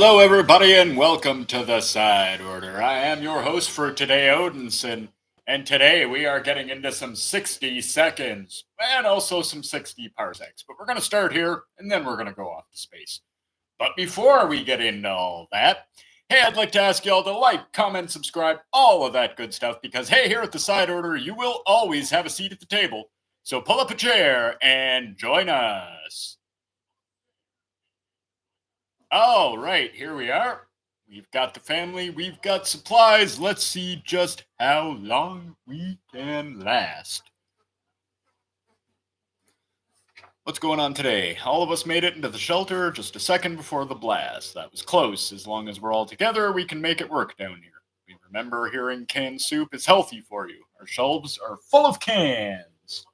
Hello, everybody, and welcome to the Side Order. I am your host for today, Odinson, and today we are getting into some 60 seconds and also some 60 parsecs. But we're going to start here, and then we're going to go off to space. But before we get into all that, hey, I'd like to ask y'all to like, comment, subscribe, all of that good stuff, because hey, here at the Side Order, you will always have a seat at the table. So pull up a chair and join us. All right, here we are. We've got the family, we've got supplies. Let's see just how long we can last. What's going on today? All of us made it into the shelter just a second before the blast. That was close. As long as we're all together, we can make it work down here. We remember hearing canned soup is healthy for you. Our shelves are full of cans.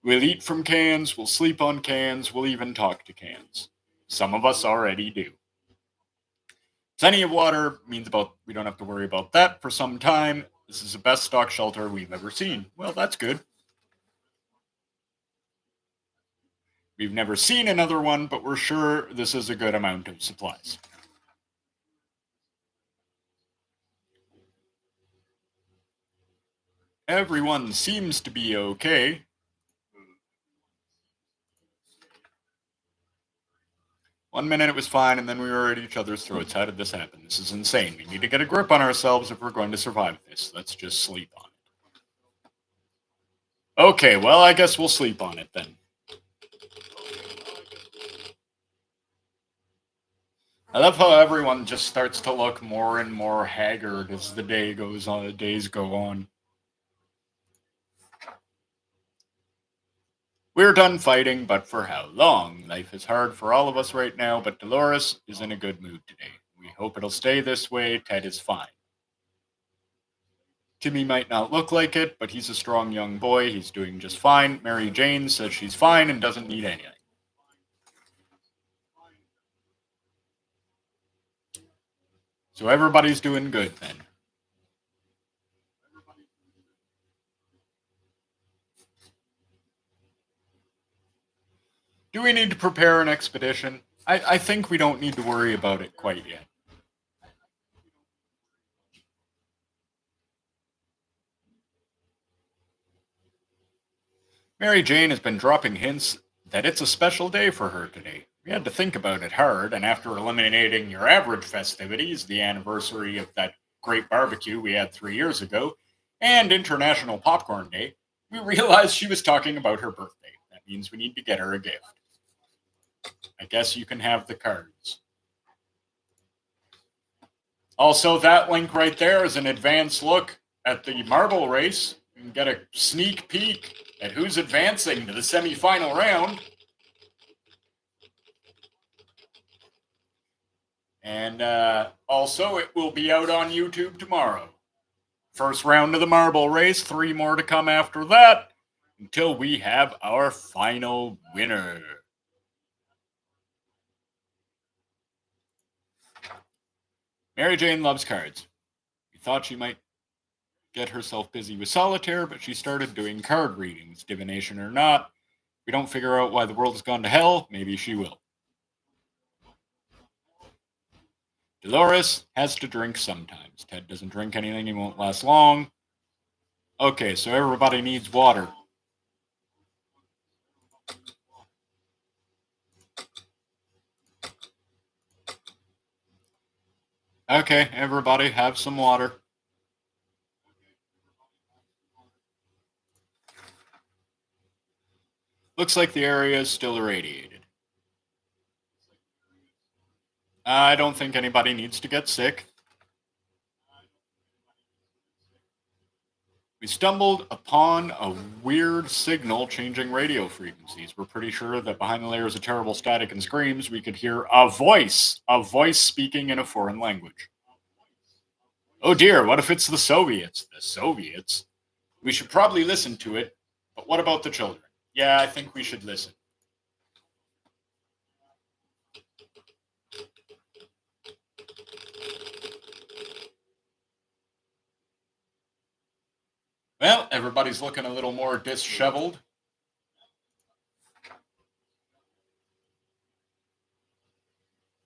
We'll eat from cans, we'll sleep on cans, we'll even talk to cans. Some of us already do. Plenty of water means we don't have to worry about that for some time. This is the best stock shelter we've ever seen. Well, that's good. We've never seen another one, but we're sure this is a good amount of supplies. Everyone seems to be okay. One minute it was fine, and then we were at each other's throats. How did this happen? This is insane. We need to get a grip on ourselves if we're going to survive this. Let's just sleep on it. Okay, well, I guess we'll sleep on it then. I love how everyone just starts to look more and more haggard as the days go on. We're done fighting, but for how long? Life is hard for all of us right now, but Dolores is in a good mood today. We hope it'll stay this way. Ted is fine. Timmy might not look like it, but he's a strong young boy. He's doing just fine. Mary Jane says she's fine and doesn't need anything. So everybody's doing good then. Do we need to prepare an expedition? I think we don't need to worry about it quite yet. Mary Jane has been dropping hints that it's a special day for her today. We had to think about it hard, and after eliminating your average festivities, the anniversary of that great barbecue we had 3 years ago, and International Popcorn Day, we realized she was talking about her birthday. That means we need to get her a gift. I guess you can have the cards. Also, that link right there is an advanced look at the marble race. You can get a sneak peek at who's advancing to the semifinal round. And also, it will be out on YouTube tomorrow. First round of the marble race, 3 more to come after that, until we have our final winner. Mary Jane loves cards. We thought she might get herself busy with solitaire, but she started doing card readings, divination or not. If we don't figure out why the world has gone to hell, maybe she will. Dolores has to drink sometimes. Ted doesn't drink anything, he won't last long. Okay, so everybody needs water. Okay, everybody have some water. Looks like the area is still irradiated. I don't think anybody needs to get sick. We stumbled upon a weird signal changing radio frequencies. We're pretty sure that behind the layers of terrible static and screams, we could hear a voice speaking in a foreign language. Oh dear, what if it's the Soviets? The Soviets? We should probably listen to it, but what about the children? Yeah, I think we should listen. Well, everybody's looking a little more disheveled.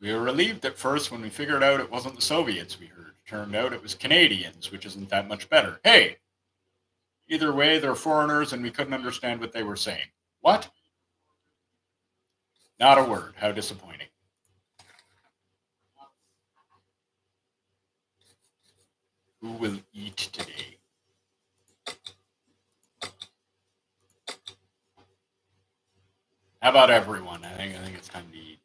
We were relieved at first when we figured out it wasn't the Soviets we heard. Turned out it was Canadians, which isn't that much better. Hey! Either way, they're foreigners and we couldn't understand what they were saying. What? Not a word. How disappointing. Who will eat today? How about everyone? I think it's time to eat.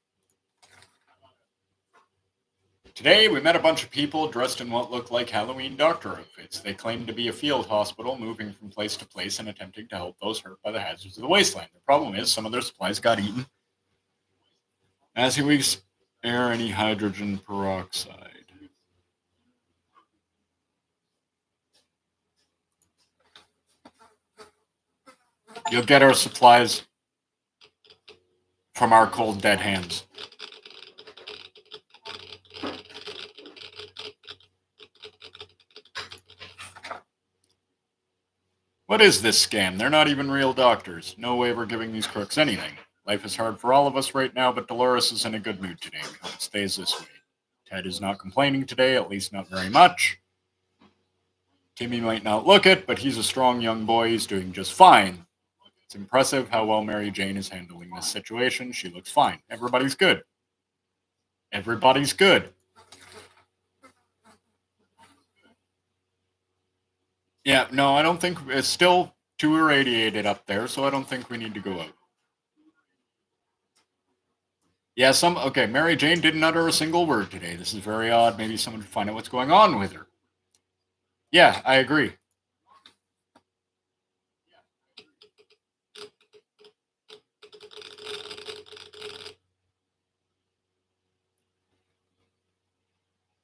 Today, we met a bunch of people dressed in what looked like Halloween doctor outfits. They claimed to be a field hospital moving from place to place and attempting to help those hurt by the hazards of the wasteland. The problem is some of their supplies got eaten. As we spare any hydrogen peroxide. You'll get our supplies from our cold, dead hands. What is this scam? They're not even real doctors. No way we're giving these crooks anything. Life is hard for all of us right now, but Dolores is in a good mood today. We hope it stays this way. Ted is not complaining today, at least not very much. Timmy might not look it, but he's a strong young boy. He's doing just fine. It's impressive how well Mary Jane is handling this situation. She looks fine. Everybody's good. Everybody's good. Yeah, no, I don't think it's still too irradiated up there, so I don't think we need to go out. Yeah, okay, Mary Jane didn't utter a single word today. This is very odd. Maybe someone should find out what's going on with her. Yeah, I agree.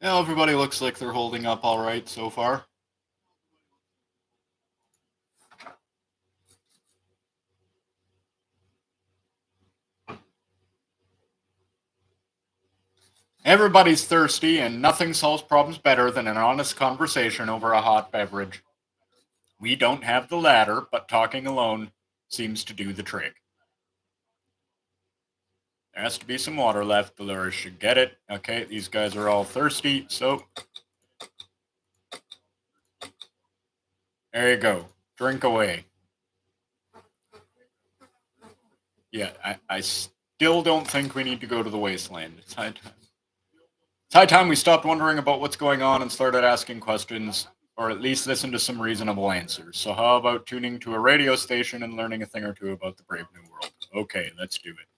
Yeah, everybody looks like they're holding up all right so far. Everybody's thirsty, and nothing solves problems better than an honest conversation over a hot beverage. We don't have the latter, but talking alone seems to do the trick. There has to be some water left. Dolores should get it. Okay, these guys are all thirsty, so there you go. Drink away. Yeah, I still don't think we need to go to the wasteland. It's high time. It's high time we stopped wondering about what's going on and started asking questions, or at least listen to some reasonable answers. So how about tuning to a radio station and learning a thing or two about the brave new world? Okay, let's do it.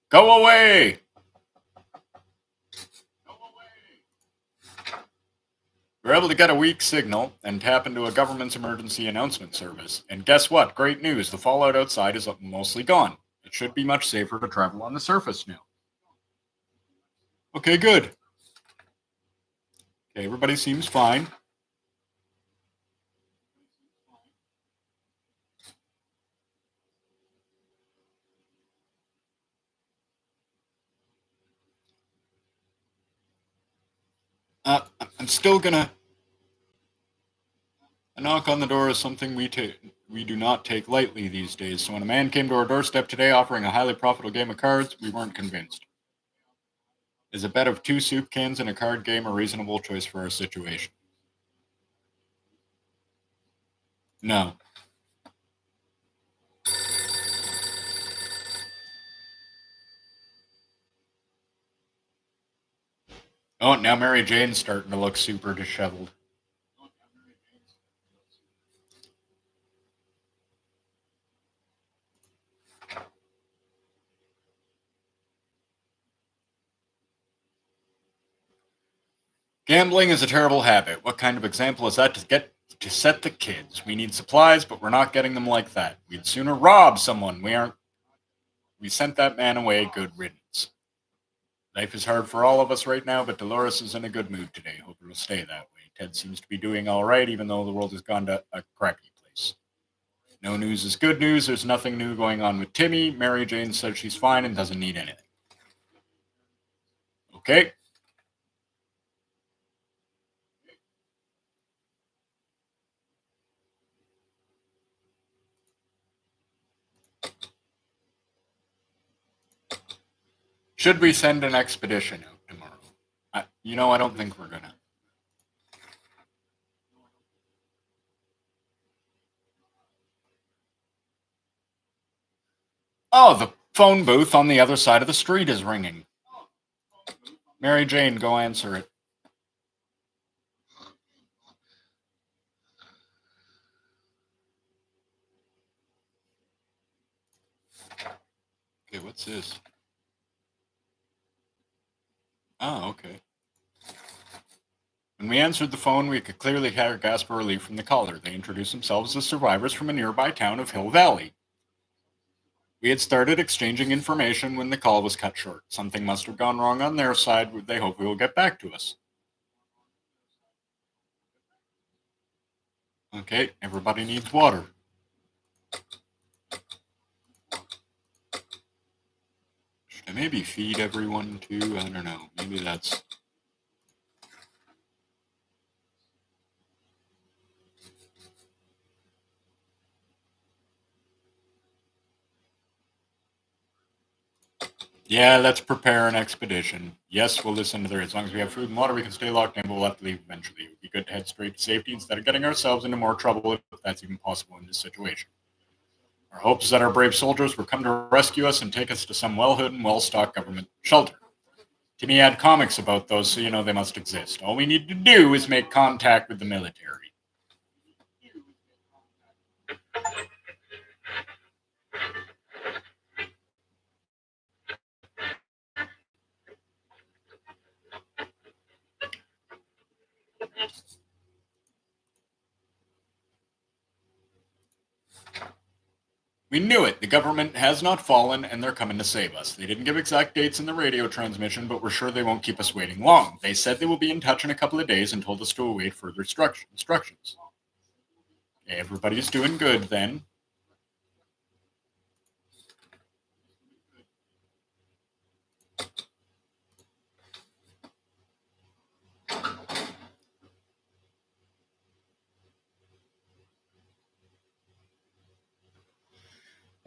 Go away! We're able to get a weak signal and tap into a government's emergency announcement service. And guess what? Great news. The fallout outside is mostly gone. It should be much safer to travel on the surface now. Okay, good. Okay, everybody seems fine. I'm still gonna. A knock on the door is something we do not take lightly these days. So when a man came to our doorstep today offering a highly profitable game of cards, we weren't convinced. Is a bet of 2 soup cans and a card game a reasonable choice for our situation? No. Oh, now Mary Jane's starting to look super disheveled. Gambling is a terrible habit. What kind of example is that to set the kids? We need supplies, but we're not getting them like that. We'd sooner rob someone. We sent that man away. Good riddance. Life is hard for all of us right now, but Dolores is in a good mood today. Hope it'll stay that way. Ted seems to be doing all right, even though the world has gone to a crappy place. No news is good news. There's nothing new going on with Timmy. Mary Jane says she's fine and doesn't need anything. Okay. Should we send an expedition out tomorrow? I don't think we're gonna. Oh, the phone booth on the other side of the street is ringing. Mary Jane, go answer it. Okay, what's this? Oh, okay. When we answered the phone, we could clearly hear a gasp of relief from the caller. They introduced themselves as survivors from a nearby town of Hill Valley. We had started exchanging information when the call was cut short. Something must have gone wrong on their side. They hope we will get back to us. Okay, everybody needs water. Should I maybe feed everyone too? I don't know. Maybe that's... Yeah, let's prepare an expedition. Yes, we'll listen to their... As long as we have food and water, we can stay locked in, but we'll have to leave eventually. It would be good to head straight to safety instead of getting ourselves into more trouble if that's even possible in this situation. Our hope is that our brave soldiers will come to rescue us and take us to some well-hidden, well-stocked government shelter. Timmy had comics about those, so you know they must exist. All we need to do is make contact with the military. We knew it. The government has not fallen, and they're coming to save us. They didn't give exact dates in the radio transmission, but we're sure they won't keep us waiting long. They said they will be in touch in a couple of days and told us to await further instructions. Okay, everybody's doing good then.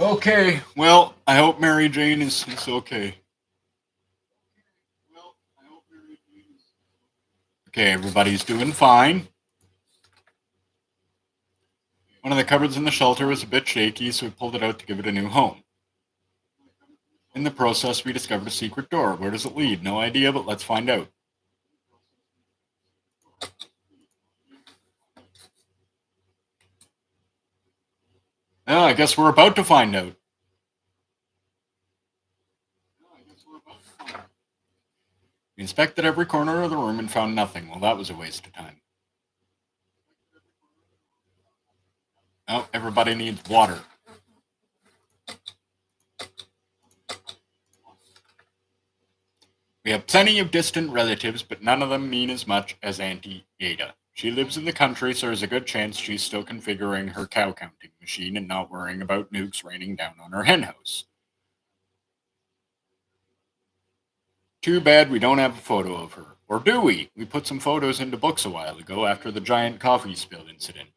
Okay, well, I hope Mary Jane is okay. Okay, everybody's doing fine. One of the cupboards in the shelter was a bit shaky, so we pulled it out to give it a new home. In the process, we discovered a secret door. Where does it lead? No idea, but let's find out. Oh, I guess we're about to find out. We inspected every corner of the room and found nothing. Well, that was a waste of time. Oh, everybody needs water. We have plenty of distant relatives, but none of them mean as much as Auntie Ada. She lives in the country, so there's a good chance she's still configuring her cow counting machine and not worrying about nukes raining down on her henhouse. Too bad we don't have a photo of her. Or do we? We put some photos into books a while ago after the giant coffee spill incident.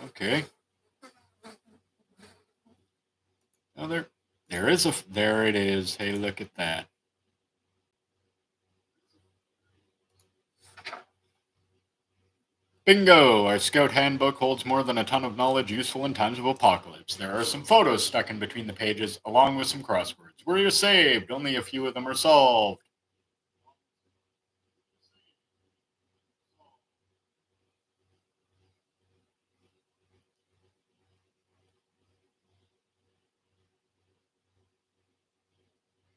Okay. Oh, there it is. Hey, look at that. Bingo! Our scout handbook holds more than a ton of knowledge useful in times of apocalypse. There are some photos stuck in between the pages, along with some crosswords. We're saved! Only a few of them are solved.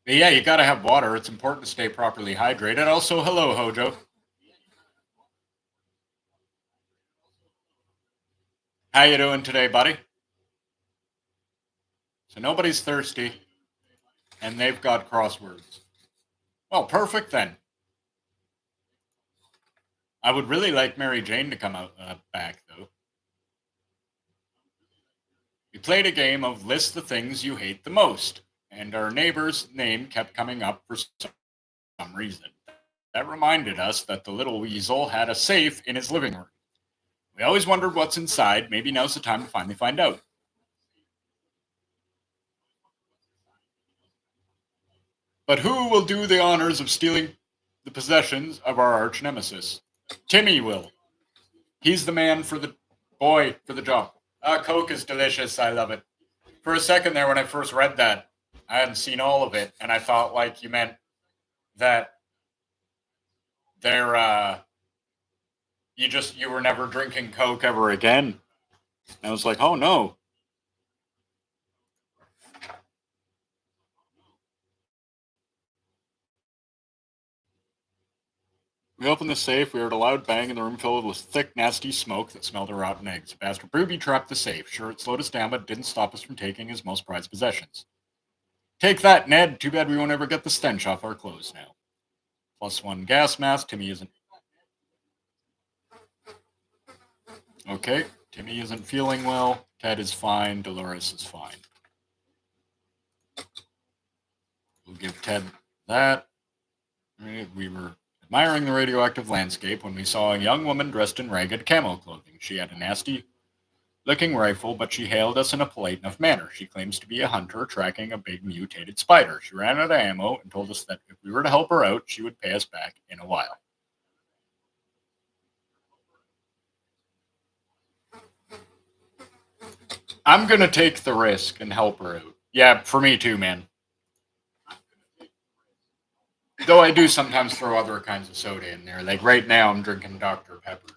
But yeah, you gotta have water. It's important to stay properly hydrated. Also, hello, Hojo. How you doing today, buddy? So nobody's thirsty, and they've got crosswords. Well, perfect then. I would really like Mary Jane to come out back, though. We played a game of list the things you hate the most, and our neighbor's name kept coming up for some reason. That reminded us that the little weasel had a safe in his living room. We always wondered what's inside. Maybe now's the time to finally find out. But who will do the honors of stealing the possessions of our arch nemesis? Timmy will. He's the man for the boy for the job. Coke is delicious. I love it. For a second there, when I first read that, I hadn't seen all of it, and I thought like you meant that they're you were never drinking Coke ever again. And I was like, oh no. We opened the safe. We heard a loud bang, and the room filled with thick, nasty smoke that smelled of rotten eggs. Bastard booby trapped the safe. Sure, it slowed us down, but it didn't stop us from taking his most prized possessions. Take that, Ned. Too bad we won't ever get the stench off our clothes now. +1 gas mask. Timmy isn't. Okay, Timmy isn't feeling well. Ted is fine. Dolores is fine. We'll give Ted that. We were admiring the radioactive landscape when we saw a young woman dressed in ragged camo clothing. She had a nasty looking rifle, but she hailed us in a polite enough manner. She claims to be a hunter tracking a big mutated spider. She ran out of ammo and told us that if we were to help her out, she would pay us back in a while. I'm going to take the risk and help her out. Yeah, for me too, man. Though I do sometimes throw other kinds of soda in there. Like right now, I'm drinking Dr. Pepper.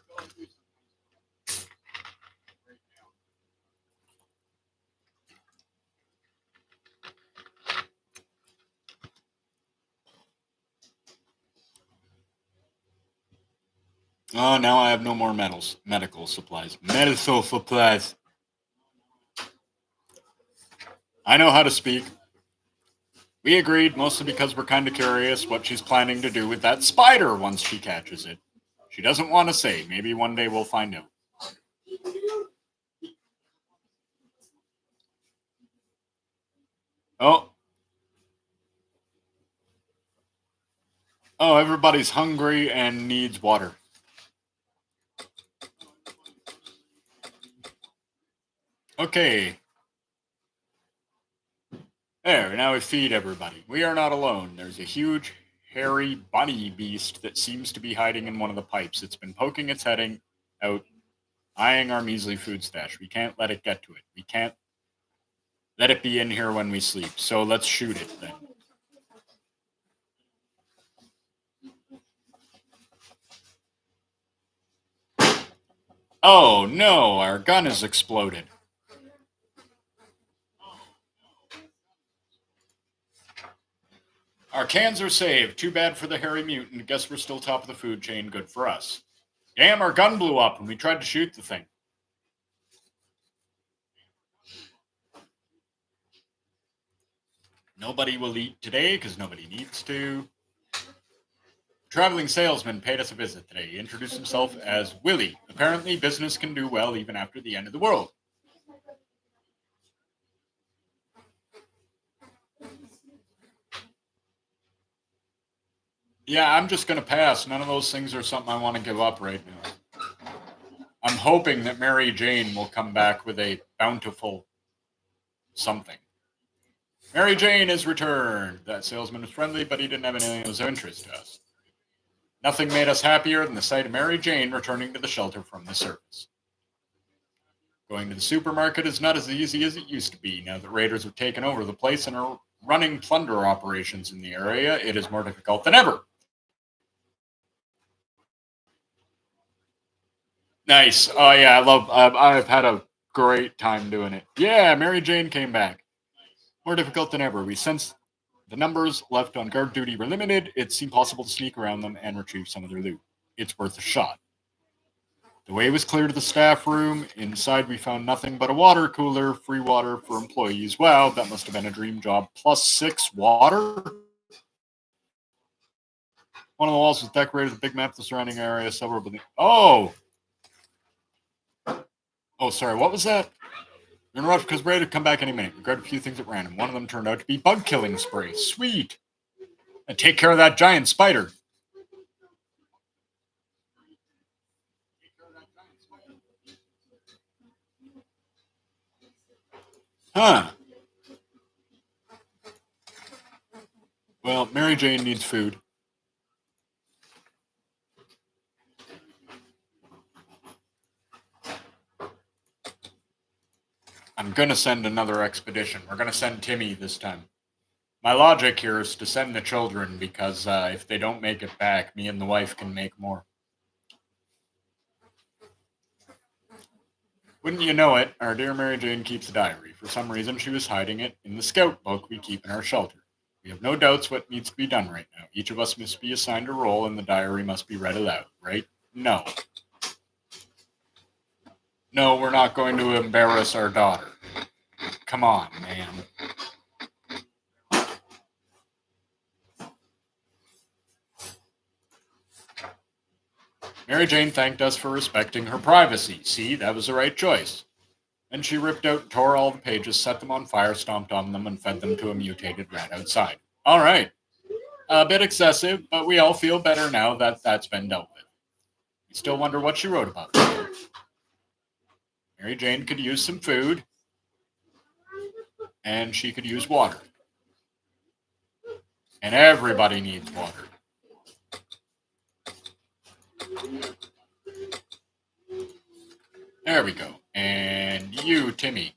Oh, now I have no more medical supplies. Medical supplies. I know how to speak. We agreed, mostly because we're kind of curious what she's planning to do with that spider once she catches it. She doesn't want to say. Maybe one day we'll find out. Oh. Oh, everybody's hungry and needs water. Okay. There, now we feed everybody. We are not alone. There's a huge, hairy bunny beast that seems to be hiding in one of the pipes. It's been poking its head out, eyeing our measly food stash. We can't let it get to it. We can't let it be in here when we sleep. So let's shoot it then. Oh no, our gun has exploded. Our cans are saved. Too bad for the hairy mutant. Guess we're still top of the food chain. Good for us. Damn, our gun blew up when we tried to shoot the thing. Nobody will eat today because nobody needs to. Traveling salesman paid us a visit today. He introduced himself as Willie. Apparently, business can do well even after the end of the world. Yeah, I'm just going to pass. None of those things are something I want to give up right now. I'm hoping that Mary Jane will come back with a bountiful something. Mary Jane is returned. That salesman was friendly, but he didn't have anything that was of interest to us. Nothing made us happier than the sight of Mary Jane returning to the shelter from the service. Going to the supermarket is not as easy as it used to be. Now that raiders have taken over the place and are running plunder operations in the area, it is more difficult than ever. Nice. Oh yeah, I've had a great time doing it. Yeah, Mary Jane came back. More difficult than ever. We sensed the numbers left on guard duty were limited. It seemed possible to sneak around them and retrieve some of their loot. It's worth a shot. The way was clear to the staff room. Inside, we found nothing but a water cooler, free water for employees. Wow, that must have been a dream job. +6 water. One of the walls was decorated with a big map of the surrounding area. Several. Oh, sorry. What was that? Interrupt because we're ready to come back any minute. We grabbed a few things at random. One of them turned out to be bug killing spray. Sweet. And take care of that giant spider. Huh. Well, Mary Jane needs food. I'm gonna send another expedition. We're gonna send Timmy this time. My logic here is to send the children because if they don't make it back, me and the wife can make more. Wouldn't you know it, our dear Mary Jane keeps a diary. For some reason, she was hiding it in the scout book we keep in our shelter. We have no doubts what needs to be done right now. Each of us must be assigned a role, and the diary must be read aloud, right? No. No, we're not going to embarrass our daughter. Come on, man. Mary Jane thanked us for respecting her privacy. See, that was the right choice. Then she ripped out, tore all the pages, set them on fire, stomped on them, and fed them to a mutated rat outside. All right. A bit excessive, but we all feel better now that that's been dealt with. We still wonder what she wrote about. Mary Jane could use some food, and she could use water. And everybody needs water. There we go. And you, Timmy.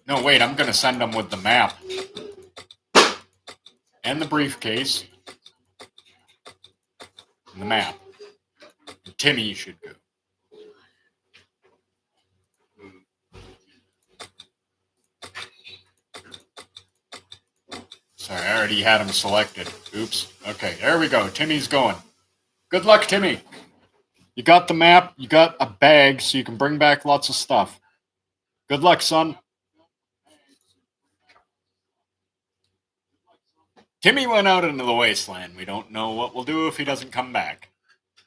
No, wait, I'm going to send them with the map. And the briefcase. And the map. And Timmy should go. Sorry, I already had him selected. Oops. Okay, there we go. Timmy's going. Good luck, Timmy. You got the map, you got a bag, so you can bring back lots of stuff. Good luck, son. Timmy went out into the wasteland. We don't know what we'll do if he doesn't come back.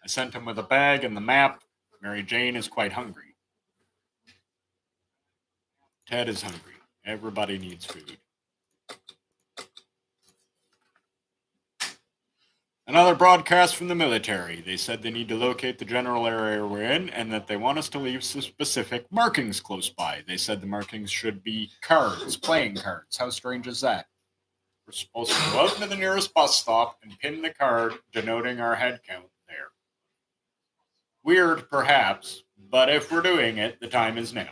I sent him with a bag and the map. Mary Jane is quite hungry. Ted is hungry. Everybody needs food. Another broadcast from the military. They said they need to locate the general area we're in and that they want us to leave specific markings close by. They said the markings should be cards, playing cards. How strange is that? We're supposed to go out to the nearest bus stop and pin the card denoting our head count there. Weird, perhaps, but if we're doing it, the time is now.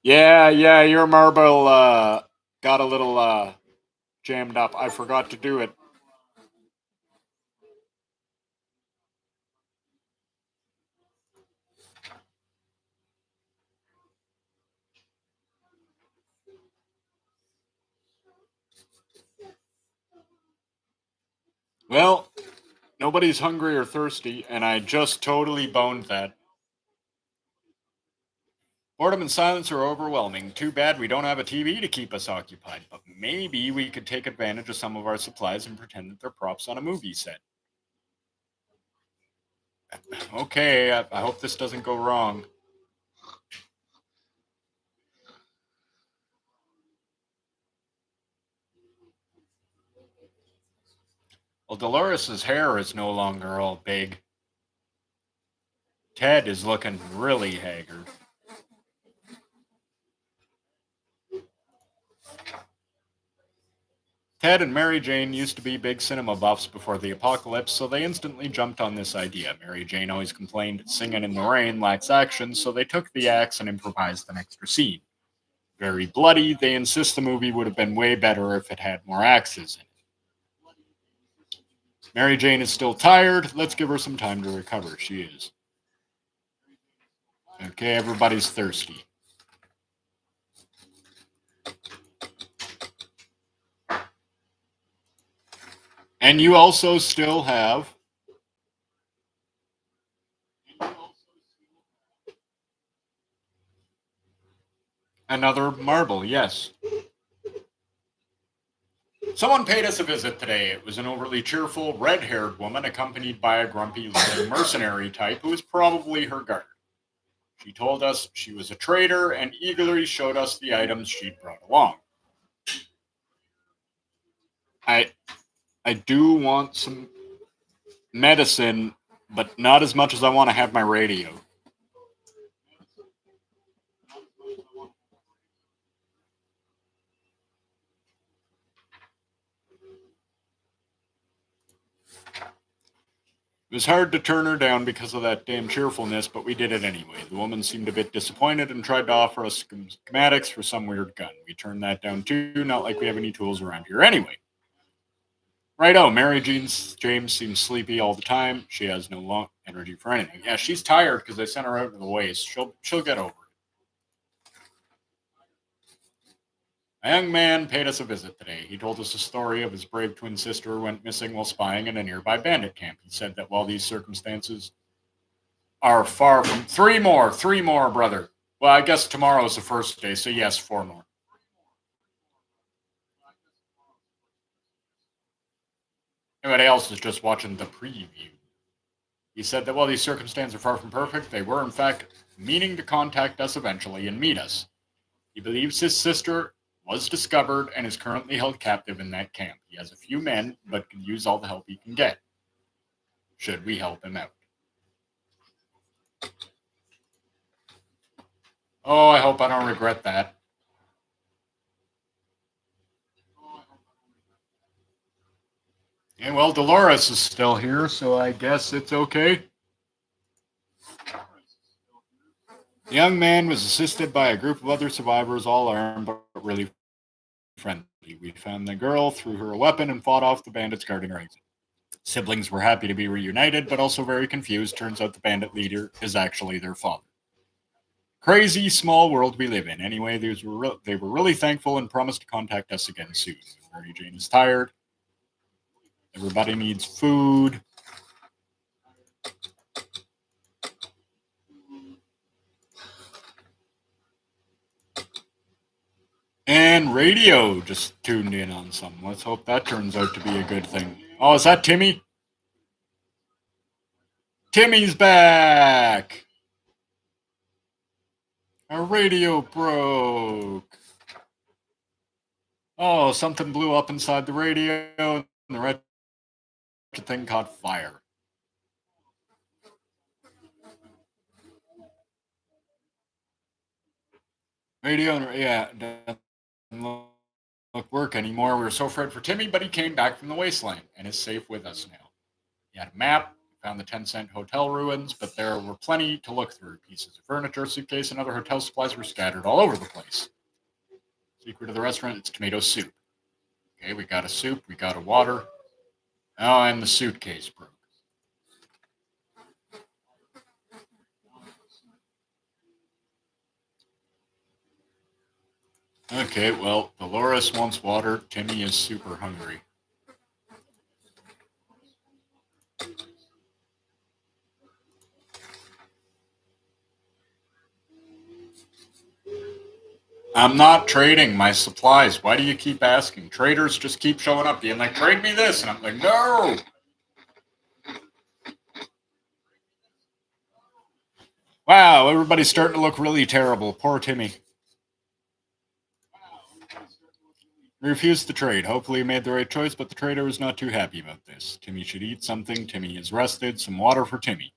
Yeah, your marble got a little jammed up. I forgot to do it. Well, nobody's hungry or thirsty, and I just totally boned that. Boredom and silence are overwhelming. Too bad we don't have a TV to keep us occupied, but maybe we could take advantage of some of our supplies and pretend that they're props on a movie set. Okay, I hope this doesn't go wrong. Well, Dolores's hair is no longer all big. Ted is looking really haggard. Ted and Mary Jane used to be big cinema buffs before the apocalypse, so they instantly jumped on this idea. Mary Jane always complained singing in the rain lacks action, so they took the axe and improvised an extra scene. Very bloody, they insist the movie would have been way better if it had more axes in it. Mary Jane is still tired. Let's give her some time to recover. She is. Okay, everybody's thirsty. And you also still have another marble, yes. Someone paid us a visit today. It was an overly cheerful, red haired woman accompanied by a grumpy looking mercenary type who was probably her guard. She told us she was a traitor and eagerly showed us the items she'd brought along. I I do want some medicine, but not as much as I want to have my radio. It was hard to turn her down because of that damn cheerfulness, but we did it anyway. The woman seemed a bit disappointed and tried to offer us schematics for some weird gun. We turned that down too, not like we have any tools around here anyway. Righto, Mary James seems sleepy all the time. She has no long energy for anything. Yeah, she's tired because I sent her out to the waste. She'll get over it. A young man paid us a visit today. He told us a story of his brave twin sister who went missing while spying in a nearby bandit camp. He said that while these circumstances are far from three more, brother. Well, I guess tomorrow's the first day, so yes, four more. Everybody else is just watching the preview. He said that while these circumstances are far from perfect, they were in fact meaning to contact us eventually and meet us. He believes his sister was discovered and is currently held captive in that camp. He has a few men, but could use all the help he can get. Should we help him out? Oh, I hope I don't regret that. And well, Dolores is still here, so I guess it's okay. The young man was assisted by a group of other survivors, all armed but really friendly. We found the girl, threw her a weapon, and fought off the bandits guarding her exit. Siblings were happy to be reunited, but also very confused. Turns out the bandit leader is actually their father. Crazy small world we live in. Anyway, they were really thankful and promised to contact us again soon. Mary Jane is tired. Everybody needs food. And radio just tuned in on something. Let's hope that turns out to be a good thing. Oh, is that Timmy? Timmy's back! Our radio broke. Oh, something blew up inside the radio and the wretched thing caught fire. Radio, yeah, doesn't work anymore. We were so afraid for Timmy, but he came back from the wasteland and is safe with us now. He had a map, found the 10-cent hotel ruins, but there were plenty to look through. Pieces of furniture, suitcase, and other hotel supplies were scattered all over the place. Secret of the restaurant, it's tomato soup. Okay, we got a soup, we got a water. Oh, and the suitcase broke. Okay, well, Dolores wants water. Timmy is super hungry. I'm not trading my supplies. Why do you keep asking? Traders just keep showing up being like, trade me this. And I'm like, no. Wow, everybody's starting to look really terrible. Poor Timmy. We refused to trade. Hopefully, he made the right choice, but the trader was not too happy about this. Timmy should eat something. Timmy is rested. Some water for Timmy.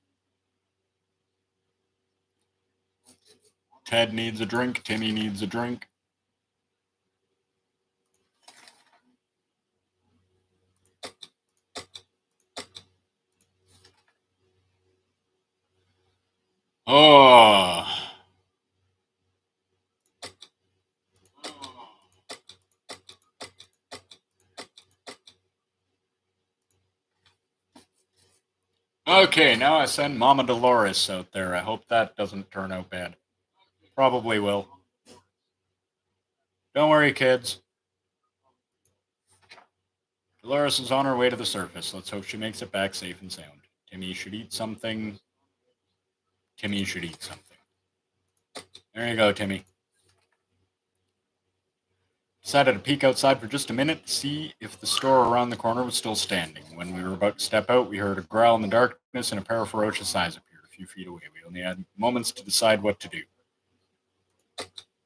Ted needs a drink. Timmy needs a drink. Oh. Okay, now I send Mama Dolores out there. I hope that doesn't turn out bad. Probably will. Don't worry, kids. Dolores is on her way to the surface. Let's hope she makes it back safe and sound. Timmy should eat something. Timmy should eat something. There you go, Timmy. Decided to peek outside for just a minute to see if the store around the corner was still standing. When we were about to step out, we heard a growl in the darkness and a pair of ferocious eyes appeared. A few feet away. We only had moments to decide what to do.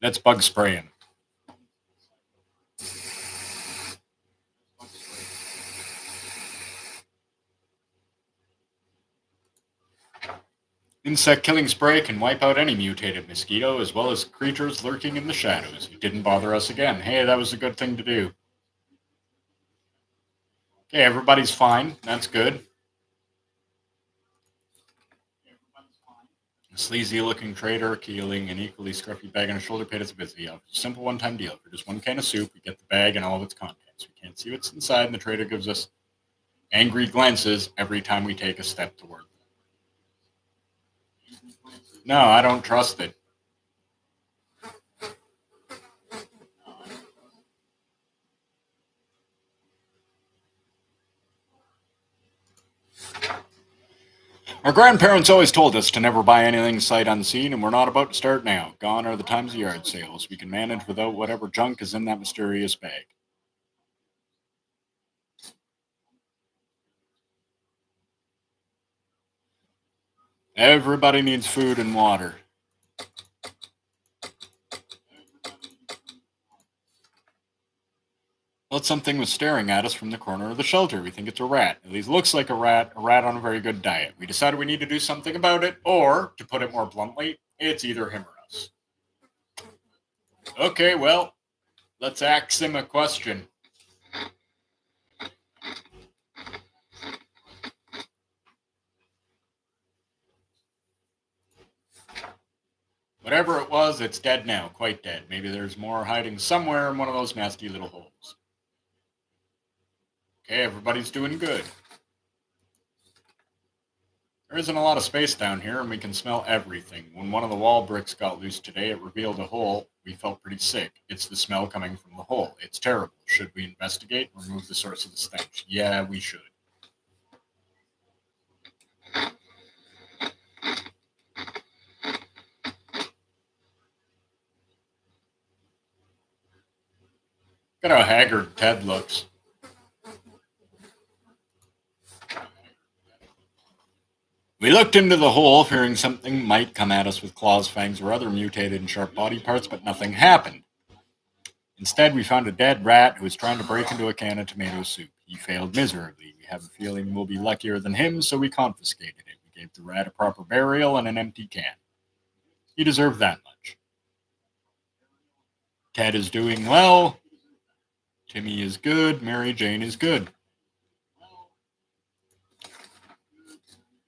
That's bug spraying. Insect killing spray can wipe out any mutated mosquito, as well as creatures lurking in the shadows. It didn't bother us again. Hey, that was a good thing to do. Okay, everybody's fine. That's good. A sleazy looking trader keeling an equally scruffy bag on his shoulder paid us a visit. Yeah, simple one time deal. For just one can of soup, we get the bag and all of its contents. We can't see what's inside, and the trader gives us angry glances every time we take a step toward them. No, I don't trust it. Our grandparents always told us to never buy anything sight unseen, and we're not about to start now. Gone are the times of yard sales. We can manage without whatever junk is in that mysterious bag. Everybody needs food and water. Well, something was staring at us from the corner of the shelter. We think it's a rat. At least looks like a rat on a very good diet. We decided we need to do something about it, or, to put it more bluntly, it's either him or us. Okay, well, let's ask him a question. Whatever it was, it's dead now, quite dead. Maybe there's more hiding somewhere in one of those nasty little holes. Okay, everybody's doing good. There isn't a lot of space down here, and we can smell everything. When one of the wall bricks got loose today, it revealed a hole. We felt pretty sick. It's the smell coming from the hole. It's terrible. Should we investigate and remove the source of the stench? Yeah, we should. Look at how haggard Ted looks. We looked into the hole, fearing something might come at us with claws, fangs, or other mutated and sharp body parts, but nothing happened. Instead, we found a dead rat who was trying to break into a can of tomato soup. He failed miserably. We have a feeling we'll be luckier than him, so we confiscated it. We gave the rat a proper burial and an empty can. He deserved that much. Ted is doing well. Timmy is good. Mary Jane is good.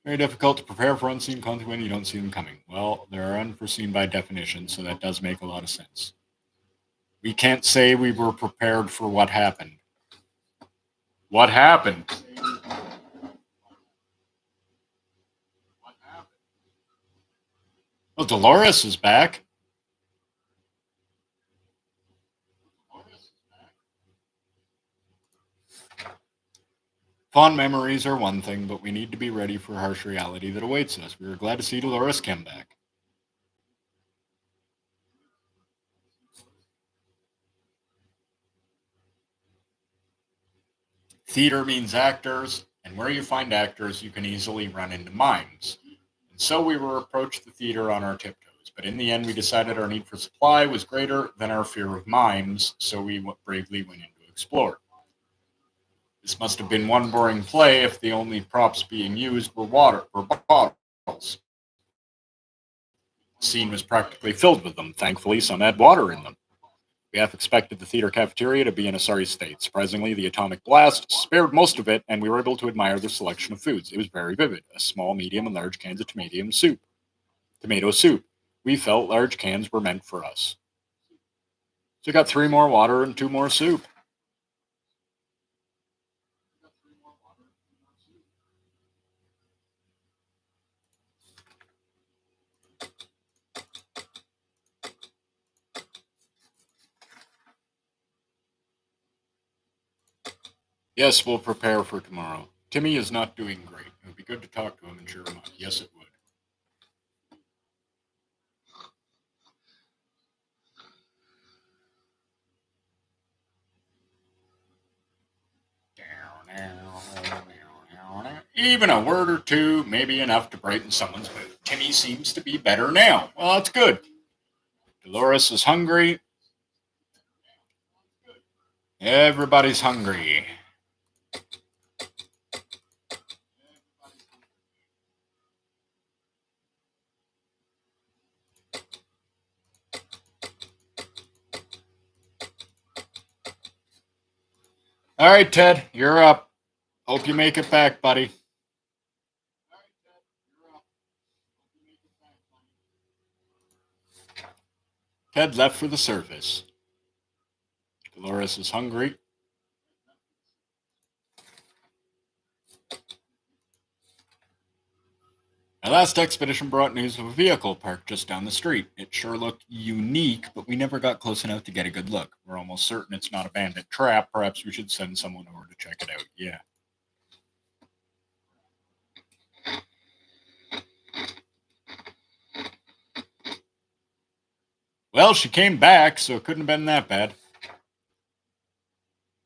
Very difficult to prepare for unseen consequences when you don't see them coming. Well, they're unforeseen by definition, so that does make a lot of sense. We can't say we were prepared for what happened. What happened? Oh, Dolores is back. Fond memories are one thing, but we need to be ready for harsh reality that awaits us. We were glad to see Dolores come back. Theater means actors, and where you find actors, you can easily run into mimes. And so we were approached the theater on our tiptoes, but in the end, we decided our need for supply was greater than our fear of mimes, so we bravely went in to explore. This must have been one boring play if the only props being used were bottles. The scene was practically filled with them. Thankfully, some had water in them. We half expected the theater cafeteria to be in a sorry state. Surprisingly, the atomic blast spared most of it, and we were able to admire the selection of foods. It was very vivid. A small, medium, and large cans of tomato soup. Tomato soup. We felt large cans were meant for us. So we got 3 more water and 2 more soup. Yes, we'll prepare for tomorrow. Timmy is not doing great. It would be good to talk to him and cheer him up. Yes, it would. Even a word or two may be enough to brighten someone's mood. Timmy seems to be better now. Well, that's good. Dolores is hungry. Everybody's hungry. All right, Ted, you're up. Hope you make it back, buddy. Ted left for the surface. Dolores is hungry. Our last expedition brought news of a vehicle parked just down the street. It sure looked unique, but we never got close enough to get a good look. We're almost certain it's not a bandit trap. Perhaps we should send someone over to check it out. Yeah. Well, she came back, so it couldn't have been that bad.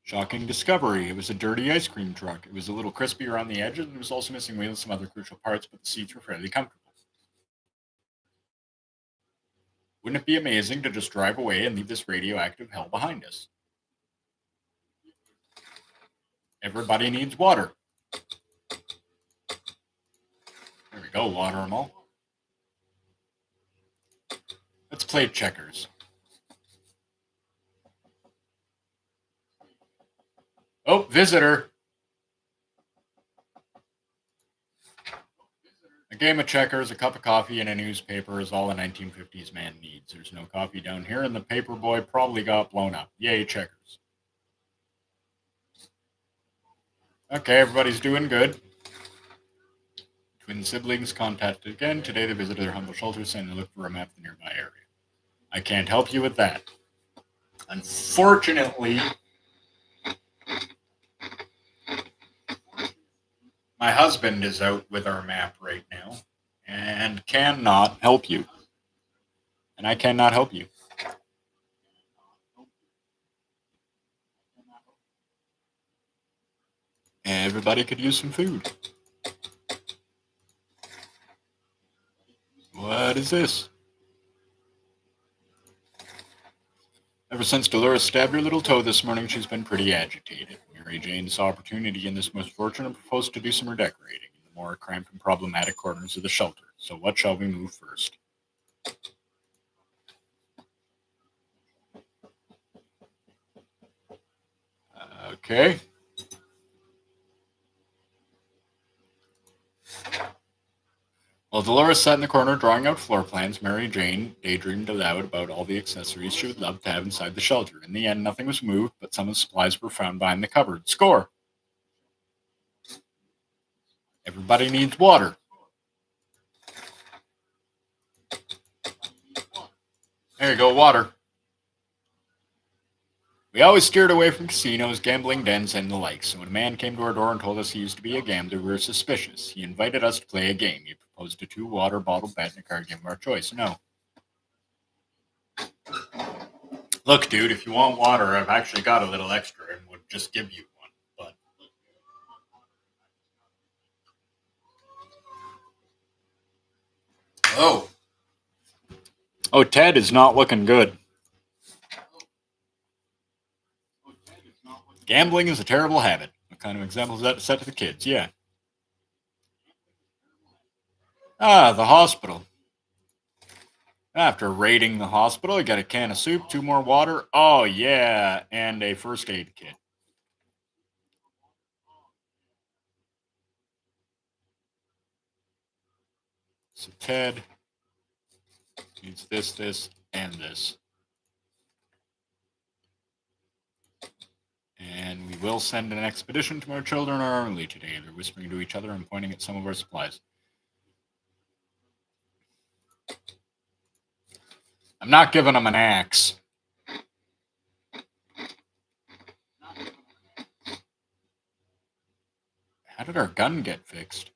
Shocking discovery. It was a dirty ice cream truck. It was a little crispy around the edges, and it was also missing wheels and some other crucial parts, but the seats were fairly comfortable. Wouldn't it be amazing to just drive away and leave this radioactive hell behind us? Everybody needs water. There we go, water them all. Let's play checkers. Oh, visitor. A game of checkers, a cup of coffee, and a newspaper is all a 1950s man needs. There's no coffee down here, and the paper boy probably got blown up. Yay, checkers. Okay, everybody's doing good. Twin siblings contacted again. Today they visited their humble shelter, saying they look for a map of the nearby area. I can't help you with that. Unfortunately, my husband is out with our map right now and cannot help you. And I cannot help you. Everybody could use some food. What is this? Ever since Dolores stabbed her little toe this morning, she's been pretty agitated. Mary Jane saw opportunity in this misfortune and proposed to do some redecorating in the more cramped and problematic corners of the shelter. So what shall we move first? Okay. While Dolores sat in the corner drawing out floor plans, Mary Jane daydreamed aloud about all the accessories she would love to have inside the shelter. In the end, nothing was moved, but some of the supplies were found behind the cupboard. Score! Everybody needs water. There you go, water. We always steered away from casinos, gambling dens, and the like, so when a man came to our door and told us he used to be a gambler, we were suspicious. He invited us to play a game. He proposed a 2-water bottle bet and a card game of our choice. No. Look, dude, if you want water, I've actually got a little extra and would just give you one, but... Oh, Ted is not looking good. Gambling is a terrible habit. What kind of example is that to set to the kids? Yeah. Ah, the hospital. After raiding the hospital, I got a can of soup, 2 more water. Oh, yeah, and a first aid kit. So Ted needs this, and this. And we will send an expedition to our children early today. They're whispering to each other and pointing at some of our supplies. I'm not giving them an axe. How did our gun get fixed?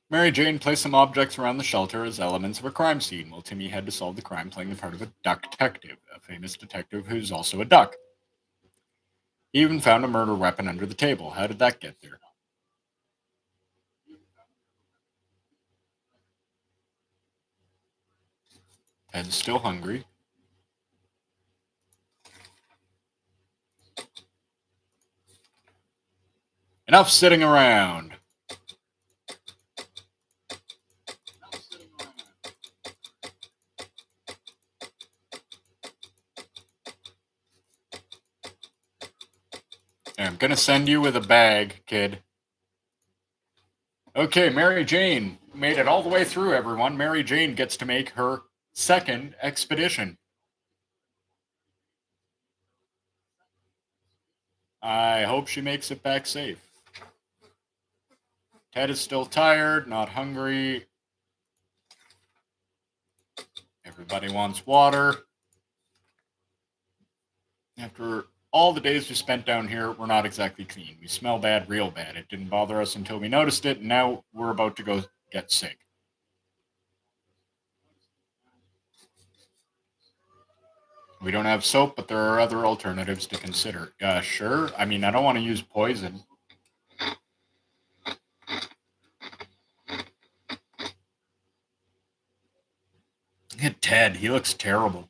Mary Jane placed some objects around the shelter as elements of a crime scene, while Timmy had to solve the crime playing the part of a duck detective, a famous detective who's also a duck. He even found a murder weapon under the table. How did that get there? Ted's still hungry. Enough sitting around. I'm gonna send you with a bag, kid. Okay, Mary Jane made it all the way through, everyone. Mary Jane gets to make her second expedition. I hope she makes it back safe. Ted is still tired, not hungry. Everybody wants water. After all the days we spent down here, we're not exactly clean. We smell bad, real bad. It didn't bother us until we noticed it, and now we're about to go get sick. We don't have soap, but there are other alternatives to consider. Sure. I mean, I don't want to use poison. Look at Ted. He looks terrible.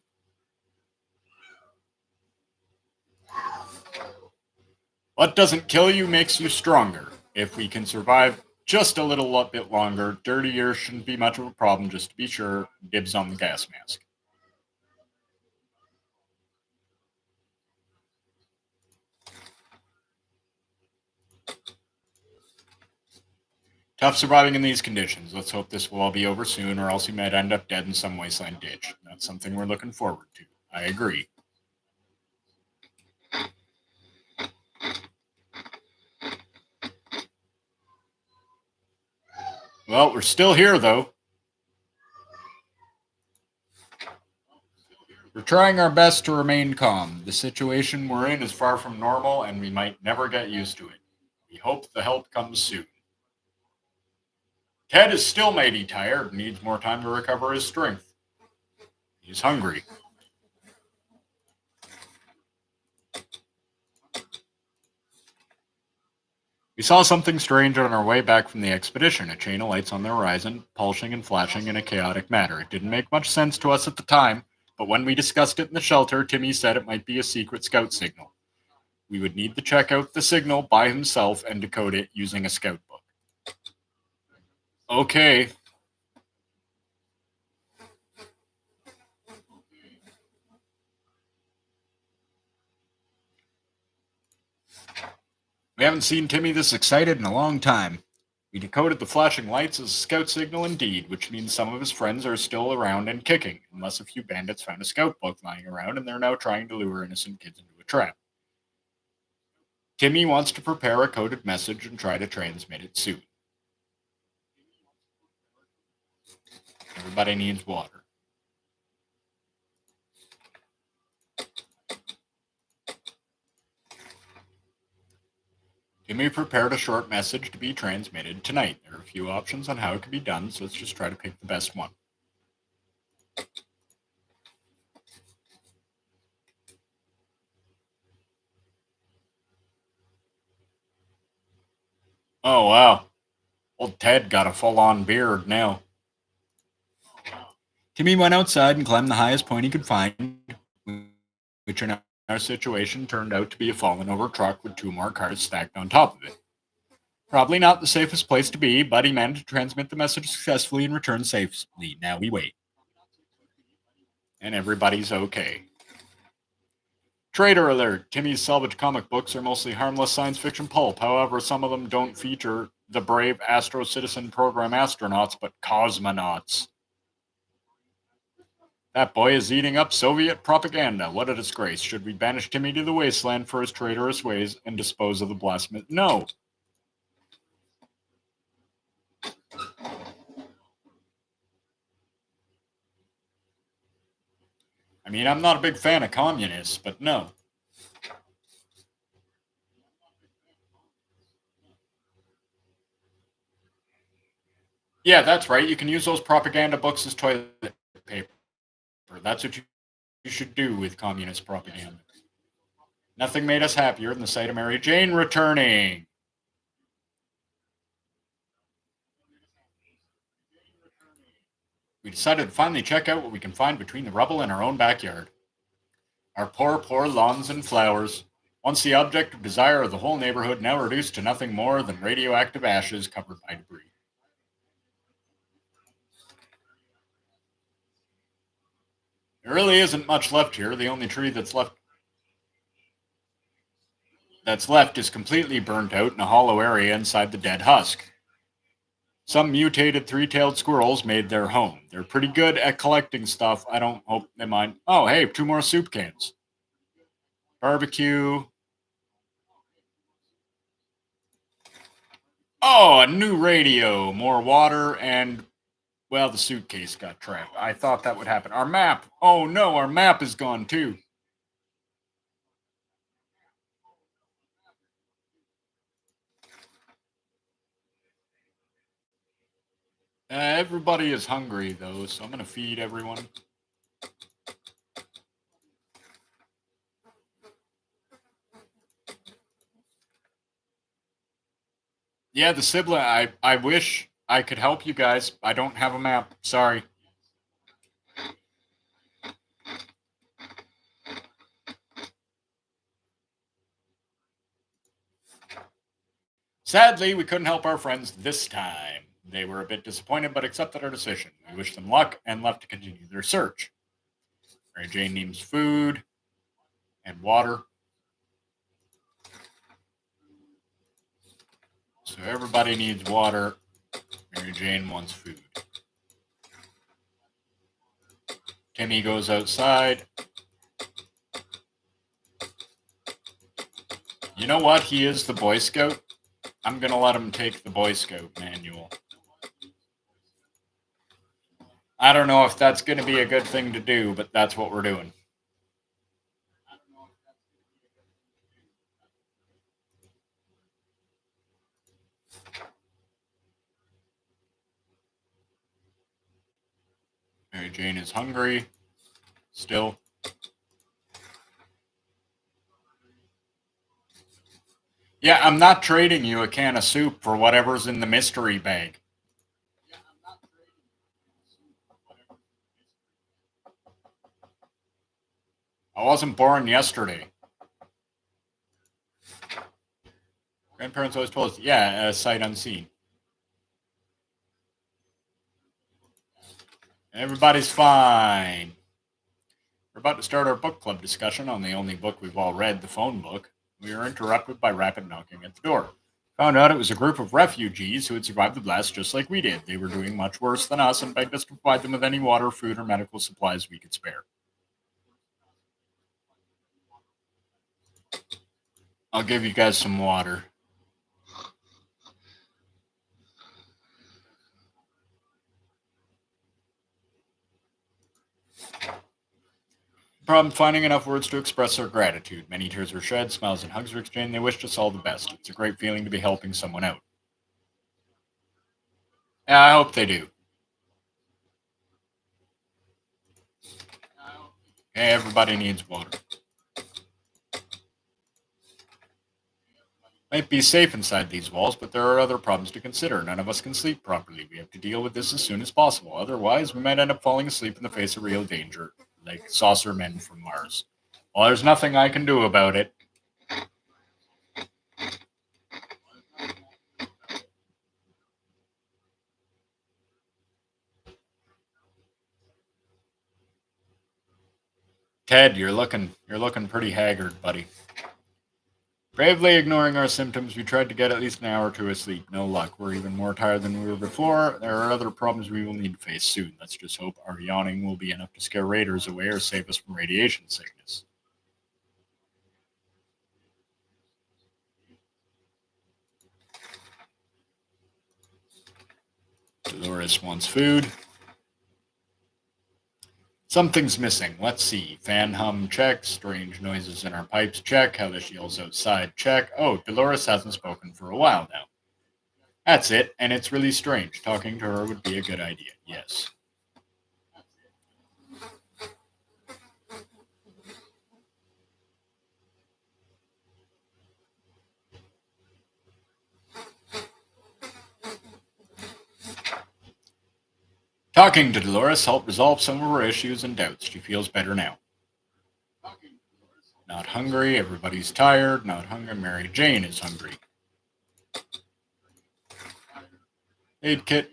What doesn't kill you makes you stronger. If we can survive just a little bit longer, dirty air shouldn't be much of a problem, just to be sure. Dibs on the gas mask. Tough surviving in these conditions. Let's hope this will all be over soon, or else we might end up dead in some wasteland ditch. That's something we're looking forward to. I agree. Well, we're still here, though. We're trying our best to remain calm. The situation we're in is far from normal, and we might never get used to it. We hope the help comes soon. Ted is still mighty tired and needs more time to recover his strength. He's hungry. We saw something strange on our way back from the expedition. A chain of lights on the horizon, pulsing and flashing in a chaotic manner. It didn't make much sense to us at the time, but when we discussed it in the shelter, Timmy said it might be a secret scout signal. We would need to check out the signal by himself and decode it using a scout book. Okay. We haven't seen Timmy this excited in a long time. We decoded the flashing lights as a scout signal indeed, which means some of his friends are still around and kicking, unless a few bandits found a scout book lying around and they're now trying to lure innocent kids into a trap. Timmy wants to prepare a coded message and try to transmit it soon. Everybody needs water. Timmy prepared a short message to be transmitted tonight. There are a few options on how it can be done, so let's just try to pick the best one. Oh, wow. Old Ted got a full-on beard now. Timmy went outside and climbed the highest point he could find, which in our situation turned out to be a fallen-over truck with 2 more cars stacked on top of it. Probably not the safest place to be, but he managed to transmit the message successfully and return safely. Now we wait. And everybody's okay. Trader alert! Timmy's salvage comic books are mostly harmless science fiction pulp. However, some of them don't feature the brave Astro Citizen program astronauts, but cosmonauts. That boy is eating up Soviet propaganda. What a disgrace. Should we banish Timmy to the wasteland for his traitorous ways and dispose of the blasphemous? No. I mean, I'm not a big fan of communists, but no. Yeah, that's right. You can use those propaganda books as toilet paper. That's what you should do with communist propaganda. Nothing made us happier than the sight of Mary Jane returning. We decided to finally check out what we can find between the rubble and our own backyard. Our poor, poor lawns and flowers, once the object of desire of the whole neighborhood, now reduced to nothing more than radioactive ashes covered by debris. There really isn't much left here. The only tree that's left is completely burnt out in a hollow area inside the dead husk. Some mutated three-tailed squirrels made their home. They're pretty good at collecting stuff. I don't hope they mind. Oh, hey, 2 more soup cans. Barbecue. Oh, a new radio, more water, and, well, the suitcase got trapped. I thought that would happen. Our map. Oh, no, our map is gone, too. Everybody is hungry, though, so I'm going to feed everyone. Yeah, the sibling. I wish I could help you guys. I don't have a map. Sorry. Sadly, we couldn't help our friends this time. They were a bit disappointed, but accepted our decision. We wished them luck and left to continue their search. Mary Jane needs food and water. So everybody needs water. Mary Jane wants food. Timmy goes outside. You know what? He is the Boy Scout. I'm going to let him take the Boy Scout manual. I don't know if that's going to be a good thing to do, but that's what we're doing. Mary Jane is hungry. Still. Yeah, I'm not trading you a can of soup for whatever's in the mystery bag. I wasn't born yesterday. Grandparents always told us, yeah, sight unseen. Everybody's fine. We're about to start our book club discussion on the only book we've all read, the phone book. We were interrupted by rapid knocking at the door. Found out it was a group of refugees who had survived the blast just like we did. They were doing much worse than us and begged us to provide them with any water, food, or medical supplies we could spare. I'll give you guys some water. Problem finding enough words to express their gratitude. Many tears were shed, smiles and hugs were exchanged. They wished us all the best. It's a great feeling to be helping someone out. Yeah, I hope they do. Okay, everybody needs water. Might be safe inside these walls, but there are other problems to consider. None of us can sleep properly. We have to deal with this as soon as possible. Otherwise, we might end up falling asleep in the face of real danger, like saucer men from Mars. Well, there's nothing I can do about it. Ted, you're looking pretty haggard, buddy. Bravely ignoring our symptoms, we tried to get at least an hour or two of sleep. No luck. We're even more tired than we were before. There are other problems we will need to face soon. Let's just hope our yawning will be enough to scare raiders away or save us from radiation sickness. Dolores wants food. Something's missing. Let's see. Fan hum, check. Strange noises in our pipes, check. Hellish yells outside, check. Oh, Dolores hasn't spoken for a while now. That's it, and it's really strange. Talking to her would be a good idea. Yes. Talking to Dolores helped resolve some of her issues and doubts. She feels better now. Not hungry. Everybody's tired. Not hungry. Mary Jane is hungry. Aid kit.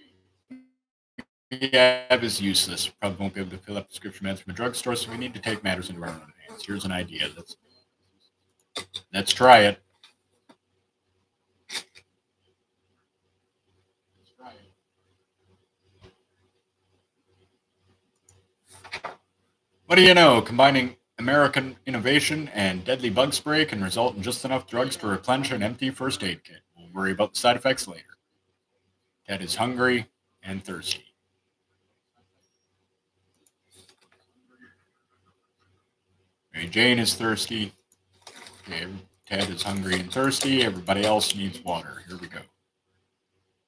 Yeah, is useless. Probably won't be able to fill up prescription meds from a drugstore, so we need to take matters into our own hands. Here's an idea. Let's try it. What do you know? Combining American innovation and deadly bug spray can result in just enough drugs to replenish an empty first aid kit. We'll worry about the side effects later. Ted is hungry and thirsty. Mary Jane is thirsty. Okay, Ted is hungry and thirsty. Everybody else needs water. Here we go.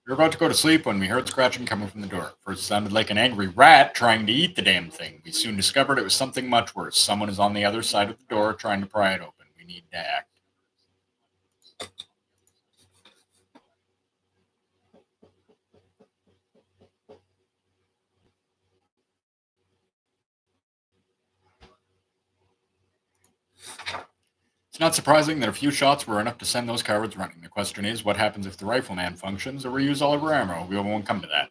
We were about to go to sleep when we heard scratching coming from the door. First, it sounded like an angry rat trying to eat the damn thing. We soon discovered it was something much worse. Someone is on the other side of the door trying to pry it open. We need to act. It's not surprising that a few shots were enough to send those cowards running. The question is, what happens if the rifleman functions or we use all of our ammo? We won't come to that.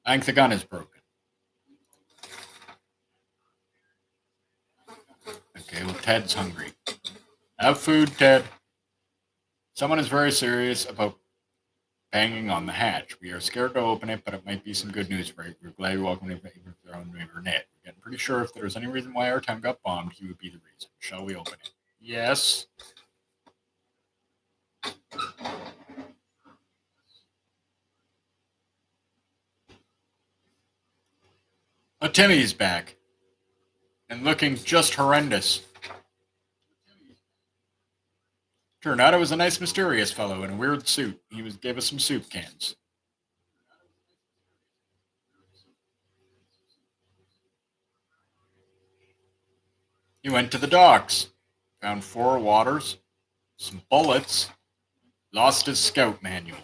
I think the gun is broken. Okay, well, Ted's hungry. Have food, Ted. Someone is very serious about banging on the hatch. We are scared to open it, but it might be some good news for you. We're glad you welcome him even if their own neighbor Ned. We're getting pretty sure if there was any reason why our town got bombed, he would be the reason. Shall we open it? Yes. Oh, Timmy's back. And looking just horrendous. Turned out it was a nice mysterious fellow in a weird suit. He gave us some soup cans. He went to the docks. Found 4 waters, some bullets, lost his scout manual.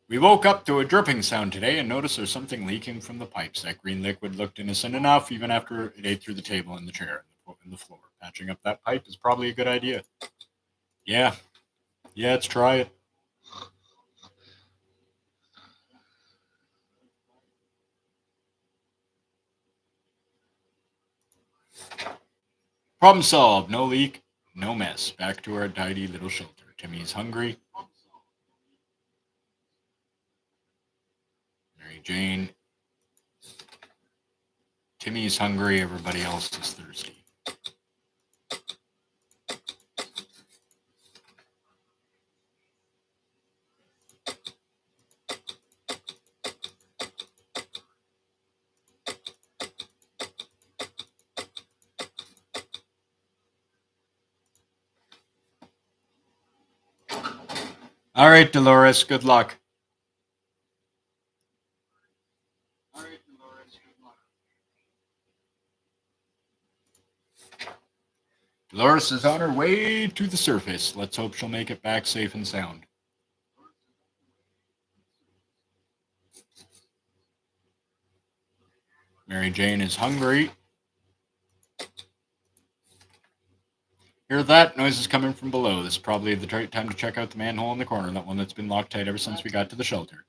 We woke up to a dripping sound today and noticed there's something leaking from the pipes. That green liquid looked innocent enough even after it ate through the table and the chair and the floor. Patching up that pipe is probably a good idea. Yeah. Yeah, let's try it. Problem solved. No leak, no mess. Back to our tidy little shelter. Timmy's hungry. Mary Jane. Timmy's hungry. Everybody else is thirsty. All right, Dolores, good luck. Dolores is on her way to the surface. Let's hope she'll make it back safe and sound. Mary Jane is hungry. Hear that? Noise is coming from below. This is probably the right time to check out the manhole in the corner, that one that's been locked tight ever since we got to the shelter.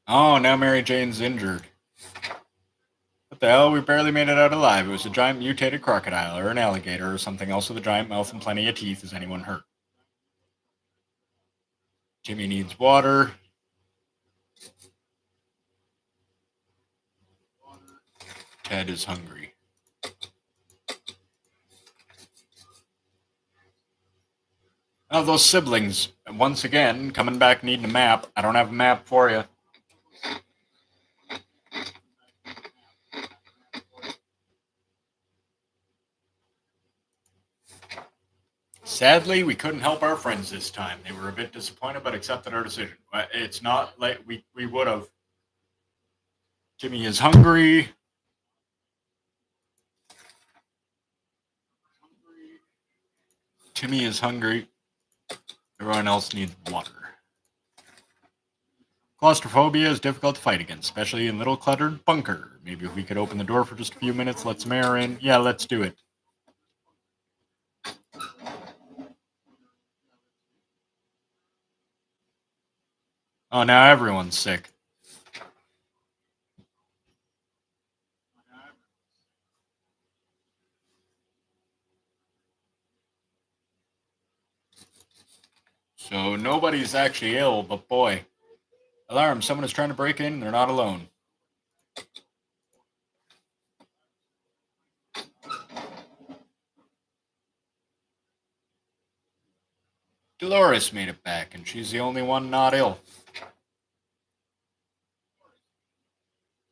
Oh, now Mary Jane's injured. What the hell? We barely made it out alive. It was a giant mutated crocodile or an alligator or something else with a giant mouth and plenty of teeth. Is anyone hurt? Timmy needs water. Ted is hungry. Oh, those siblings, once again, coming back needing a map. I don't have a map for you. Sadly, we couldn't help our friends this time. They were a bit disappointed, but accepted our decision. It's not like we would have. Timmy is hungry. Timmy is hungry. Everyone else needs water. Claustrophobia is difficult to fight against, especially in little cluttered bunker. Maybe if we could open the door for just a few minutes, let some air in. Yeah, let's do it. Oh, now everyone's sick. So nobody's actually ill, but boy. Alarm, someone is trying to break in. They're not alone. Dolores made it back, and she's the only one not ill.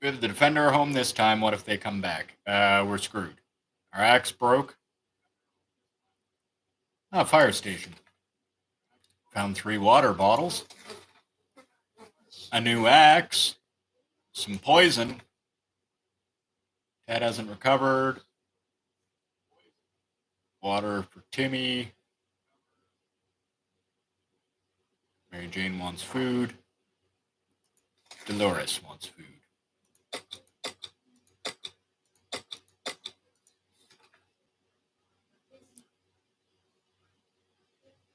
Good, the defender are home this time. What if they come back? We're screwed. Our axe broke. Ah, fire station. Found 3 water bottles. A new axe. Some poison. Ted hasn't recovered. Water for Timmy. Mary Jane wants food. Dolores wants food.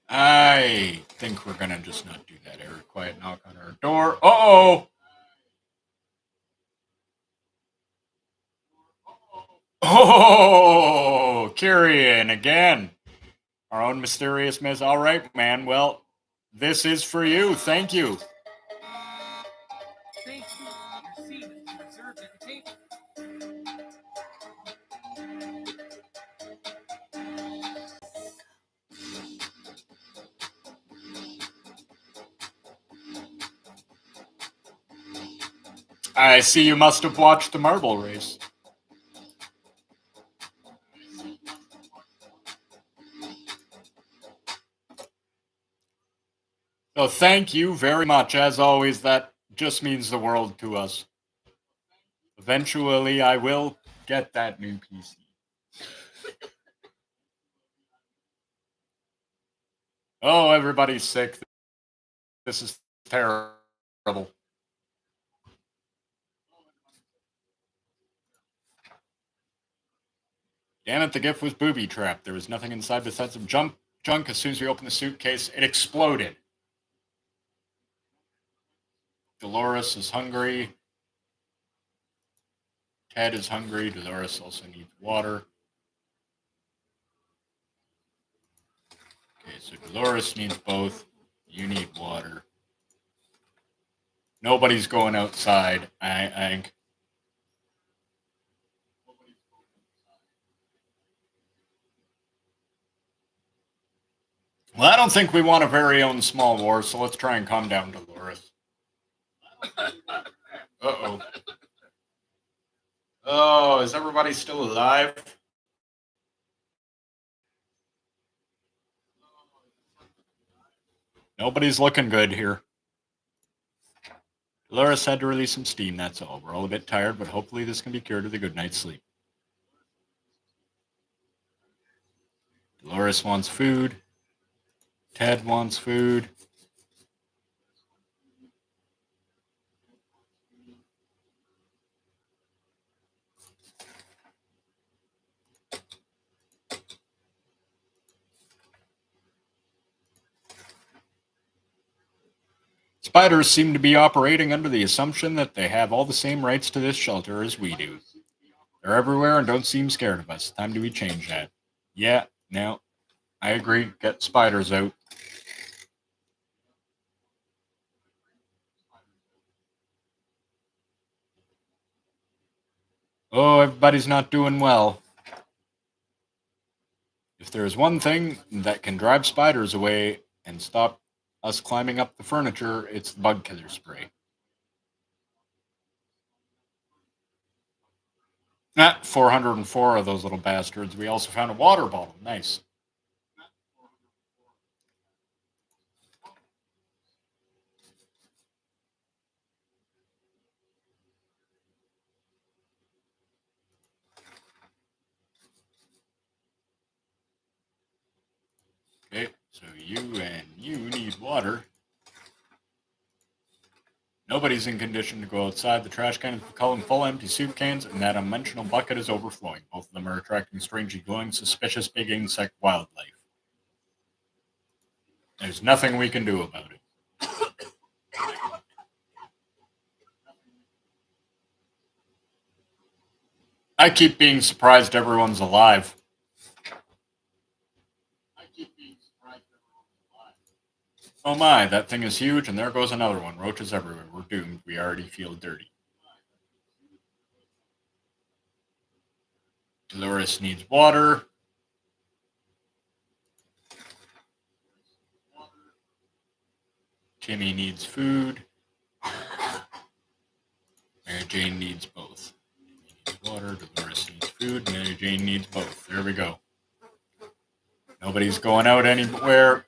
I think we're gonna just not do that. Eric, quiet knock on our door. Uh-oh! Oh, Kyrian again. Our own mysterious miss. All right, man. Well, this is for you. Thank you. Thank you. Your seat is reserved at the table. I see you must have watched the marble race. So thank you very much. As always, that just means the world to us. Eventually, I will get that new PC. Oh, everybody's sick. This is terrible. Damn it, the gift was booby-trapped. There was nothing inside besides some junk. As soon as we opened the suitcase, it exploded. Dolores is hungry. Ted is hungry. Dolores also needs water. Okay, so Dolores needs both. You need water. Nobody's going outside, I think. Well, I don't think we want a very own small war, so let's try and calm down, Dolores. Uh-oh. Oh, is everybody still alive? Nobody's looking good here. Dolores had to release some steam, that's all. We're all a bit tired, but hopefully this can be cured with a good night's sleep. Dolores wants food. Ted wants food. Spiders seem to be operating under the assumption that they have all the same rights to this shelter as we do. They're everywhere and don't seem scared of us. Time to change that. Yeah, no, I agree. Get spiders out. Oh, everybody's not doing well. If there is one thing that can drive spiders away and stop us climbing up the furniture, it's the bug killer spray. 404 of those little bastards. We also found a water bottle. Nice. Okay, so you and you need water. Nobody's in condition to go outside. The trash can is becoming full empty soup cans, and that unmentionable bucket is overflowing. Both of them are attracting strangely glowing, suspicious big insect wildlife. There's nothing we can do about it. I keep being surprised everyone's alive. Oh my, that thing is huge, and there goes another one. Roaches everywhere. We're doomed. We already feel dirty. Dolores needs water. Timmy needs food. Mary Jane needs both. Timmy needs water. Dolores needs food. Mary Jane needs both. There we go. Nobody's going out anywhere.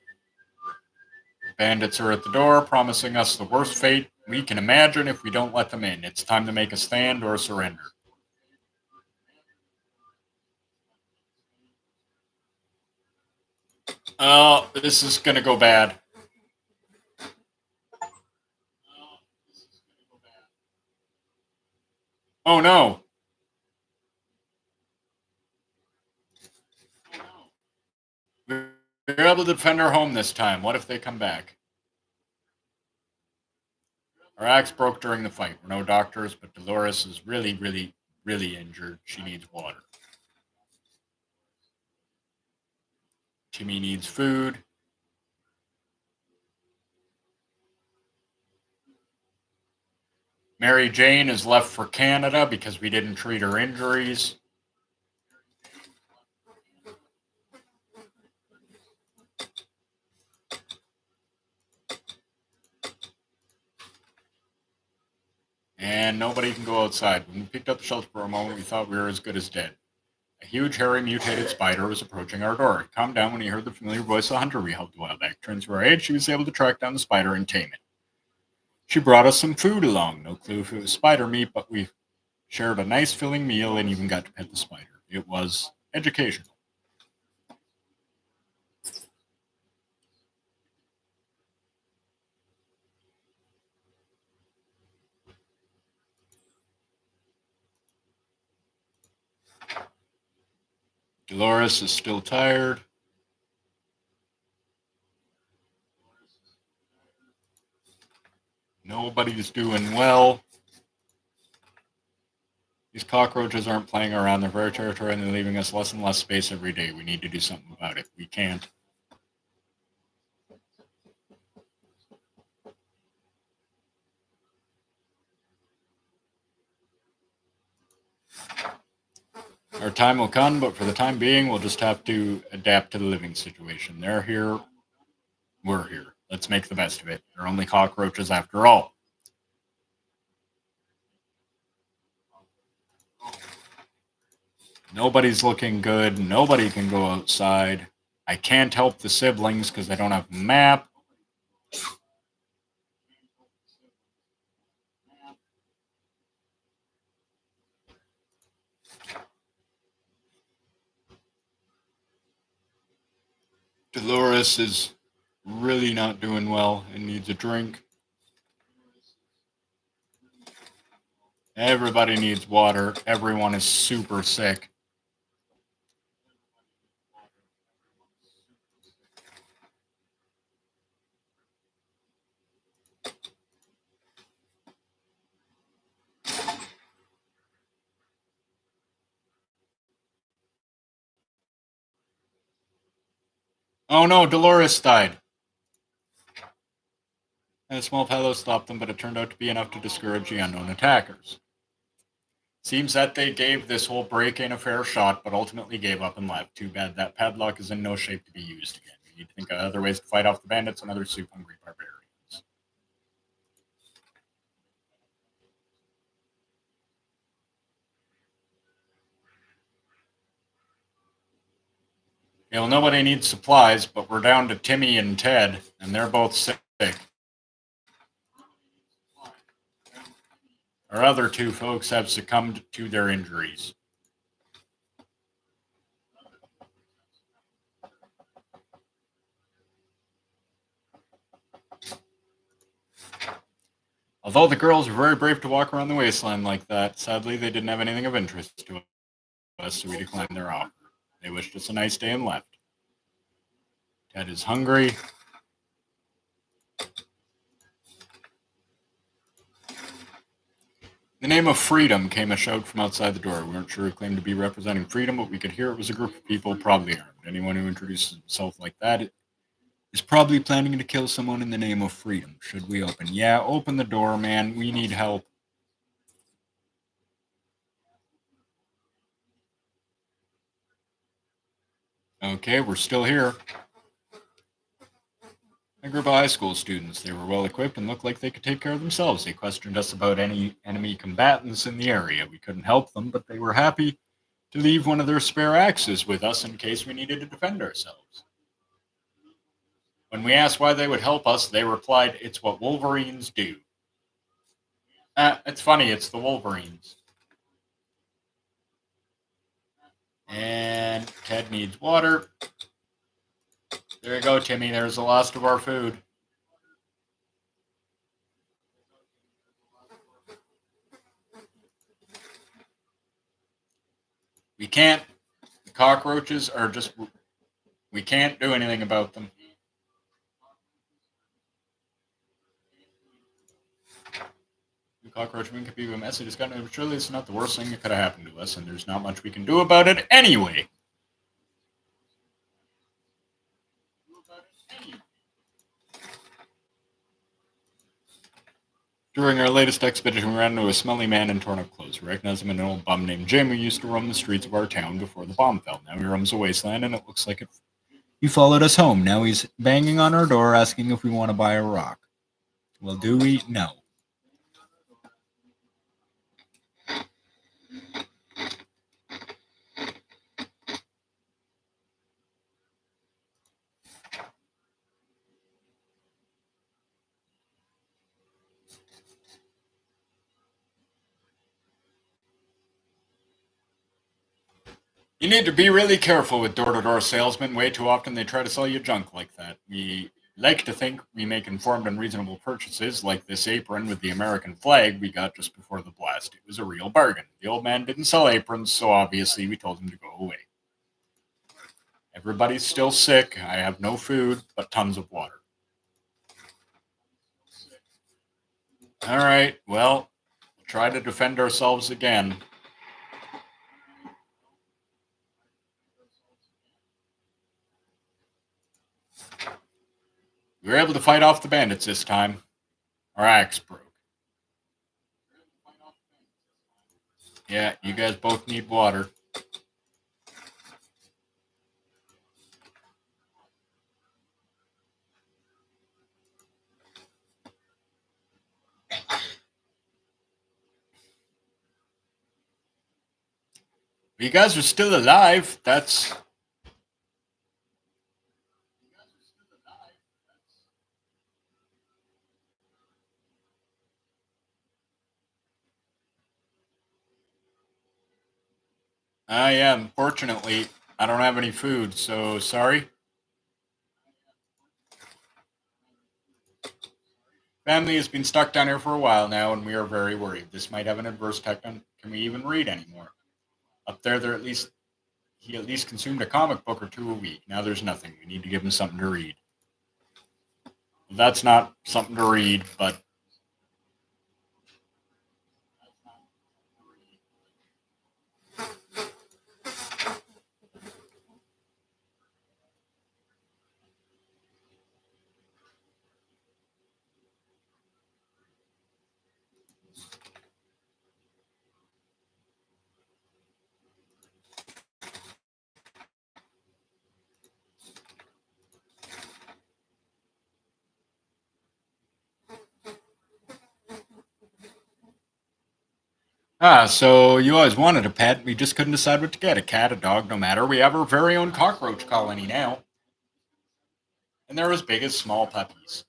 Bandits are at the door, promising us the worst fate we can imagine if we don't let them in. It's time to make a stand or surrender. Oh, this is going to go bad. Oh no. We're able to defend our home this time. What if they come back? Our axe broke during the fight. We're no doctors, but Dolores is really, really, really injured. She needs water. Timmy needs food. Mary Jane is left for Canada because we didn't treat her injuries. And nobody can go outside. When we picked up the shelter for a moment, we thought we were as good as dead. A huge, hairy, mutated spider was approaching our door. He calmed down when he heard the familiar voice of the hunter we helped a while back. Turns to our aid, she was able to track down the spider and tame it. She brought us some food along. No clue if it was spider meat, but we shared a nice, filling meal and even got to pet the spider. It was educational. Dolores is still tired. Nobody's doing well. These cockroaches aren't playing around. They're very territorial and they're leaving us less and less space every day. We need to do something about it. We can't. Our time will come, but for the time being, we'll just have to adapt to the living situation. They're here. We're here. Let's make the best of it. They're only cockroaches after all. Nobody's looking good. Nobody can go outside. I can't help the siblings because they don't have a map. Dolores is really not doing well and needs a drink. Everybody needs water. Everyone is super sick. Oh no, Dolores died. And a small pillow stopped them, but it turned out to be enough to discourage the unknown attackers. Seems that they gave this whole break-in a fair shot, but ultimately gave up and left. Too bad that padlock is in no shape to be used again. We need to think of other ways to fight off the bandits and other soup-hungry barbarians. You know, nobody needs supplies, but we're down to Timmy and Ted, and they're both sick. Our other two folks have succumbed to their injuries. Although the girls were very brave to walk around the wasteland like that, sadly they didn't have anything of interest to us, so we declined their offer. They wished us a nice day and left. Ted is hungry. In the name of freedom came a shout from outside the door. We weren't sure who claimed to be representing freedom, but we could hear it was a group of people, probably armed. Anyone who introduces himself like that is probably planning to kill someone in the name of freedom. Should we open? Yeah, open the door, man. We need help. Okay, we're still here. A group of high school students. They were well equipped and looked like they could take care of themselves. They questioned us about any enemy combatants in the area. We couldn't help them, but they were happy to leave one of their spare axes with us in case we needed to defend ourselves. When we asked why they would help us, they replied, "It's what Wolverines do." It's funny, it's the Wolverines. And Ted needs water. There you go, Timmy. There's the last of our food. We can't. The cockroaches are just. We can't do anything about them. The cockroach wing could be a messy discussion. Surely it's not the worst thing that could have happened to us, and there's not much we can do about it anyway. During our latest expedition, we ran into a smelly man in torn-up clothes. We recognized him as an old bum named Jim who used to roam the streets of our town before the bomb fell. Now he roams a wasteland, and it looks like he followed us home. Now he's banging on our door asking if we want to buy a rock. Well, do we? No. You need to be really careful with door-to-door salesmen. Way too often they try to sell you junk like that. We like to think we make informed and reasonable purchases, like this apron with the American flag we got just before the blast. It was a real bargain. The old man didn't sell aprons, so obviously we told him to go away. Everybody's still sick. I have no food, but tons of water. All right, well, we'll try to defend ourselves again. We were able to fight off the bandits this time. Our axe broke. Yeah, you guys both need water. You guys are still alive. That's. I am. Fortunately, I don't have any food, so sorry. Family has been stuck down here for a while now, and we are very worried. This might have an adverse effect on. Can we even read anymore? Up there, he at least consumed a comic book or two a week. Now there's nothing. We need to give him something to read. That's not something to read, but Ah, so you always wanted a pet. We just couldn't decide what to get, a cat, a dog, no matter. We have our very own cockroach colony now. And they're as big as small puppies.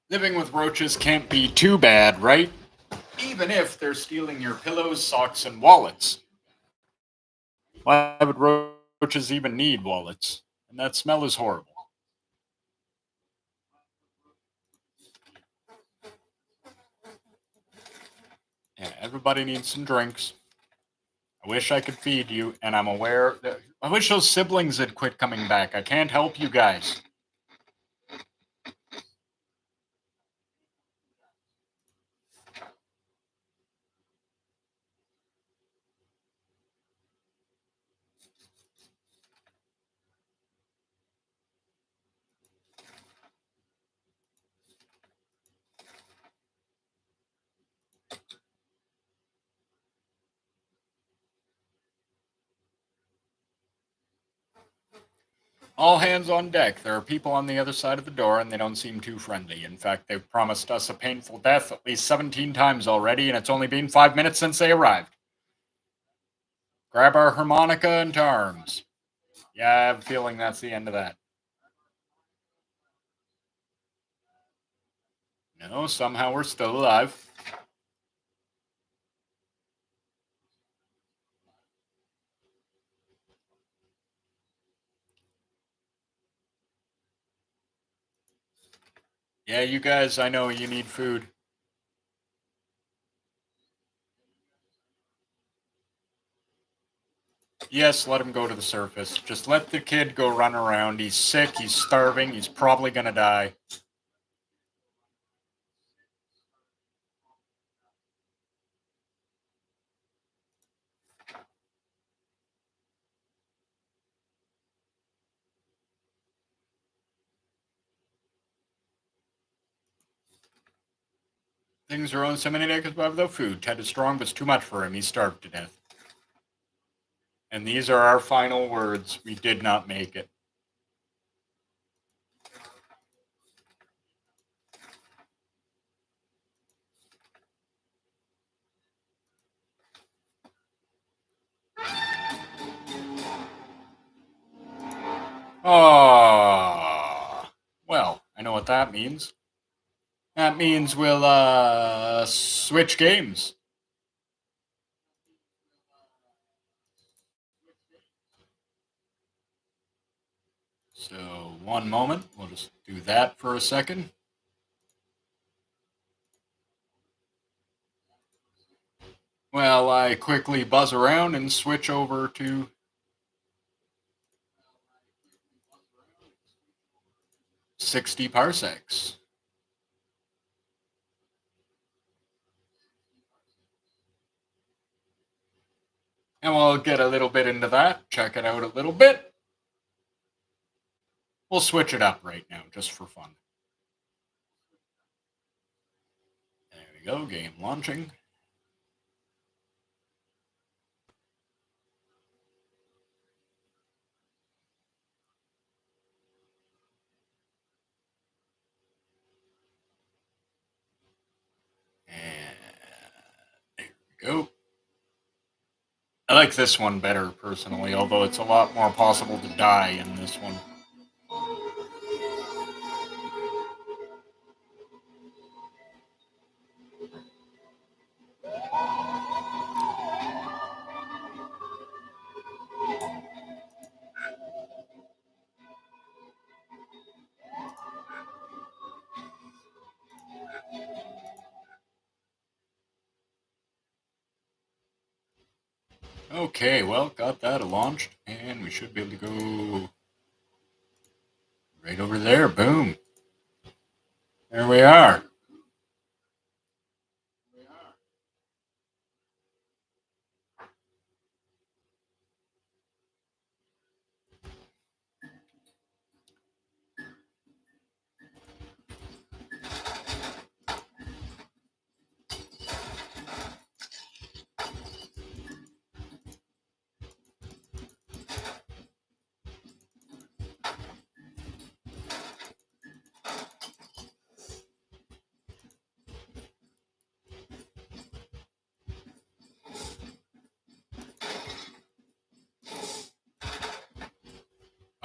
Living with roaches can't be too bad, right? Even if they're stealing your pillows, socks, and wallets. Why would roaches even need wallets? And that smell is horrible. Yeah, everybody needs some drinks. I wish I could feed you, and I'm aware that I wish those siblings had quit coming back. I can't help you guys. All hands on deck. There are people on the other side of the door, and they don't seem too friendly. In fact, they've promised us a painful death at least 17 times already, and it's only been 5 minutes since they arrived. Grab our harmonica into arms. Yeah, I have a feeling that's the end of that. No, somehow we're still alive. Yeah, you guys, I know you need food. Yes, let him go to the surface. Just let the kid go run around. He's sick, he's starving, he's probably gonna die. Things are only so many days without food. Ted is strong, but it's too much for him. He's starved to death. And these are our final words. We did not make it. Oh, well, I know what that means. That means we'll switch games. So, one moment. We'll just do that for a second. Well, I quickly buzz around and switch over to 60 parsecs. And we'll get a little bit into that, check it out a little bit. We'll switch it up right now, just for fun. There we go, game launching. And there we go. I like this one better, personally, although it's a lot more possible to die in this one. Okay, well, got that launched, and we should be able to go right over there. Boom. There we are.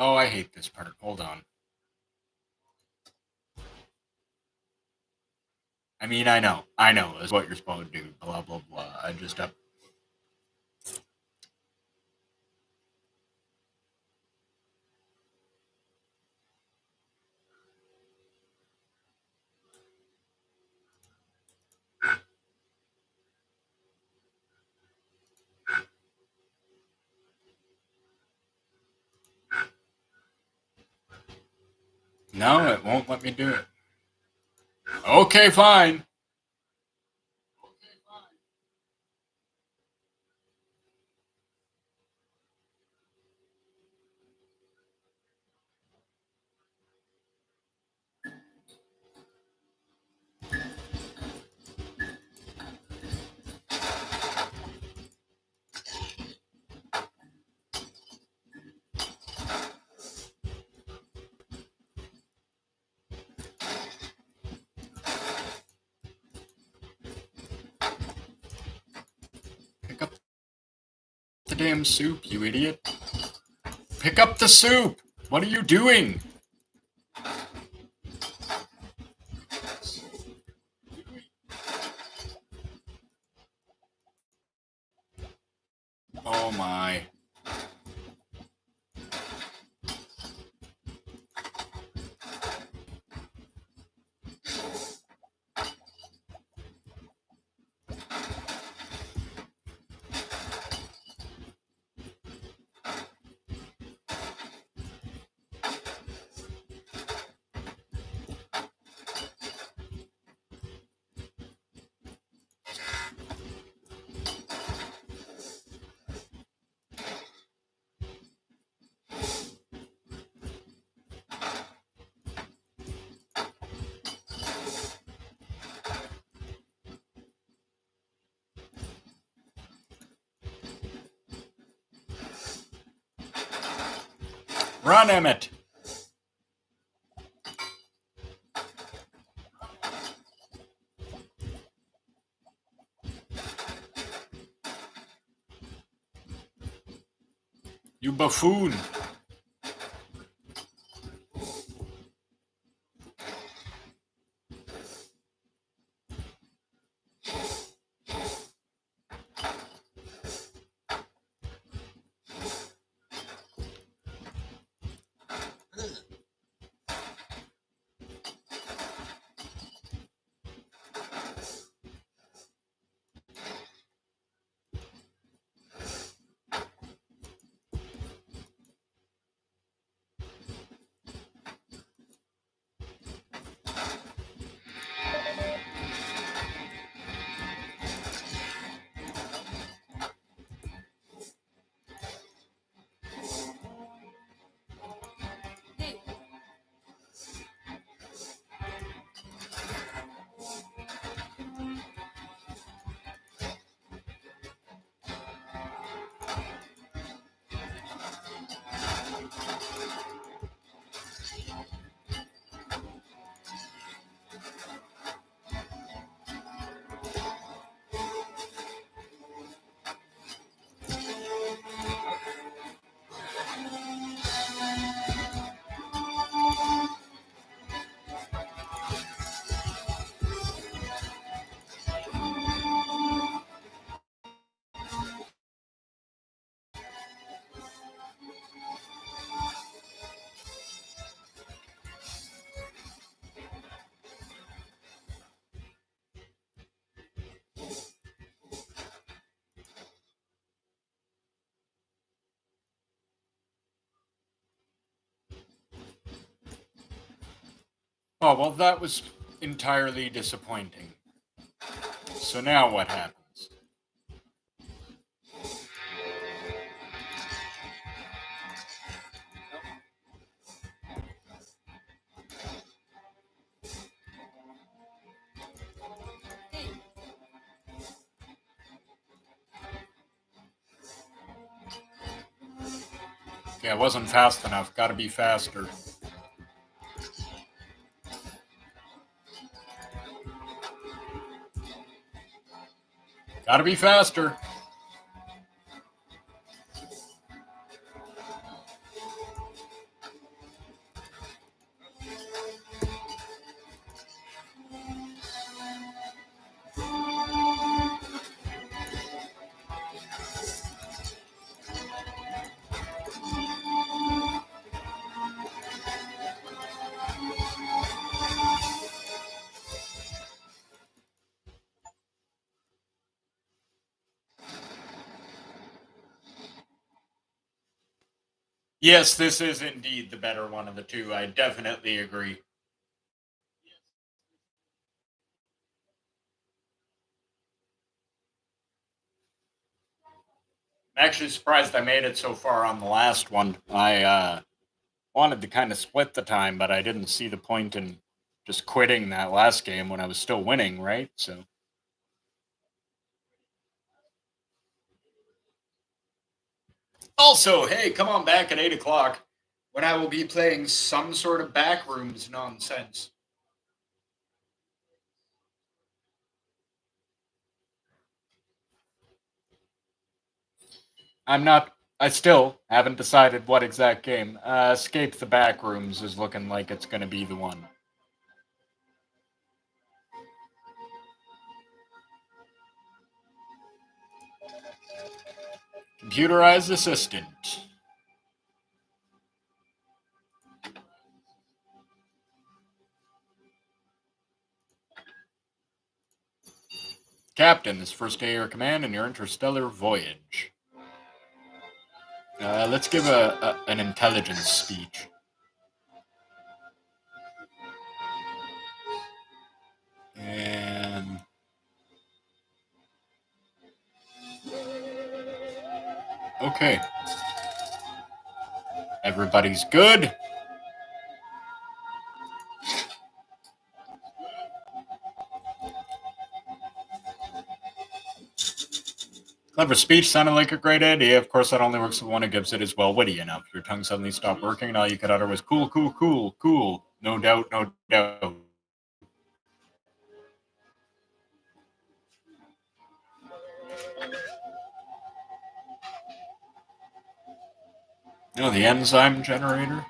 Oh, I hate this part. Hold on. I mean, I know. That's what you're supposed to do. Blah, blah, blah. I just up. No, it won't let me do it. Okay, fine. Pick up the damn soup, you idiot. Pick up the soup! What are you doing? Oh my. Run, Emmett! You buffoon! Oh, well, that was entirely disappointing. So now what happens? Yeah, it wasn't fast enough. Gotta be faster. Gotta be faster. Yes, this is indeed the better one of the two. I definitely agree. I'm actually surprised I made it so far on the last one. I wanted to kind of split the time, but I didn't see the point in just quitting that last game when I was still winning, right? So. Also, hey, come on back at 8 o'clock when I will be playing some sort of backrooms nonsense. I still haven't decided what exact game. Escape the Backrooms is looking like it's going to be the one. Computerized assistant. Captain, this first day of your command in your interstellar voyage. Let's give an intelligence speech. And okay. Everybody's good. Clever speech sounded like a great idea. Of course, that only works if one who gives it is well witty enough. Your tongue suddenly stopped working, and all you could utter was cool, cool, cool, cool. No doubt, no doubt. You know, the enzyme generator?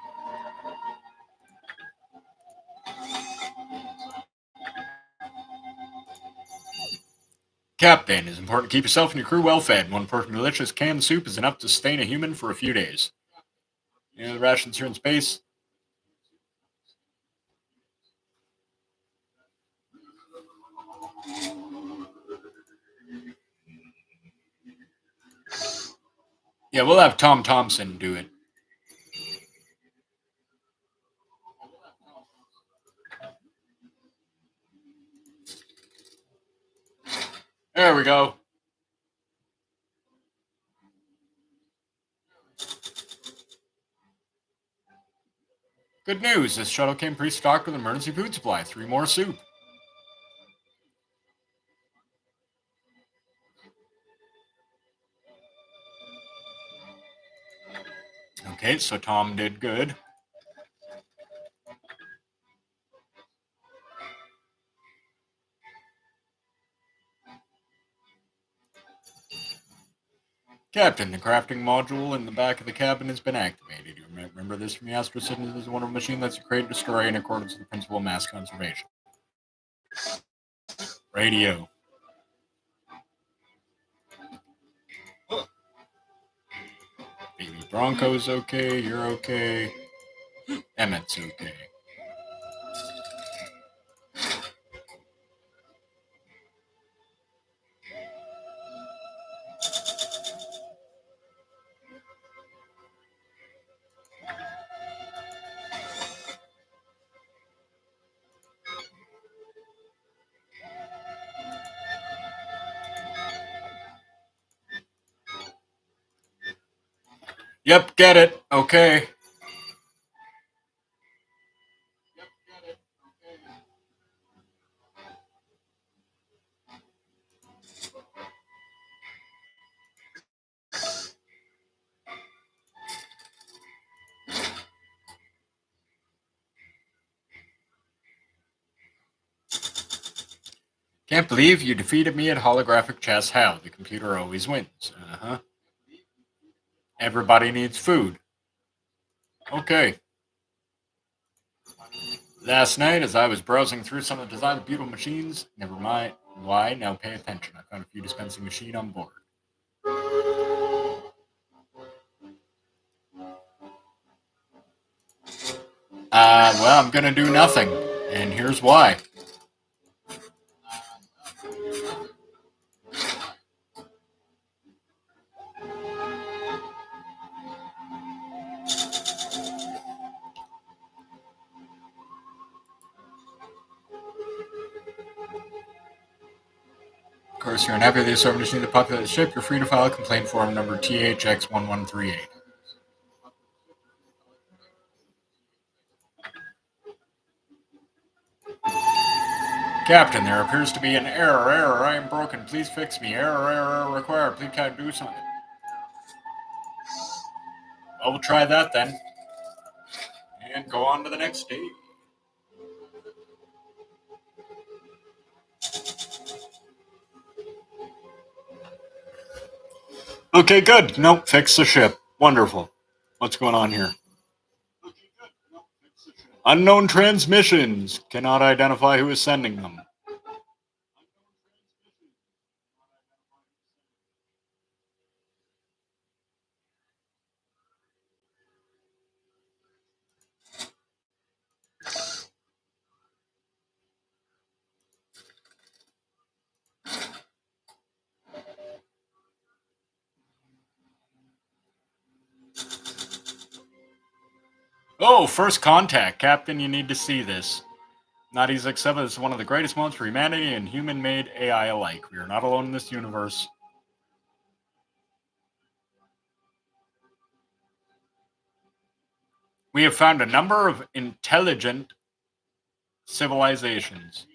Captain, it's important to keep yourself and your crew well fed. One portion of delicious canned soup is enough to sustain a human for a few days. You know, the rations here in space. Yeah, we'll have Tom Thompson do it. There we go. Good news. This shuttle came pre-stocked with emergency food supply. 3 more soup. Okay, so Tom did good. Captain, the crafting module in the back of the cabin has been activated. You remember this from the Astro Citizen? This is a wonderful machine that's create and destroy in accordance with the principle of mass conservation. Radio. Baby Bronco's okay. You're okay. Emmett's okay. Yep, get it. Okay. Can't believe you defeated me at holographic chess. How? The computer always wins. Uh-huh. Everybody needs food. Okay. Last night, as I was browsing through some of the design of beautiful machines, never mind why, now pay attention. I found a few dispensing machine on board. Well, I'm gonna do nothing, and here's why. course, you're unhappy with the assortment of the populated ship, you're free to file a complaint form number THX1138. Captain, there appears to be an error. I am broken. Please fix me. Error required. Please can I do something? Well, we'll try that then. And go on to the next day. Okay, good. Nope, fix the ship. Wonderful. What's going on here? Unknown transmissions. Cannot identify who is sending them. Oh, first contact. Captain, you need to see this. Nadi's X7 is one of the greatest moments for humanity and human-made AI alike. We are not alone in this universe. We have found a number of intelligent civilizations.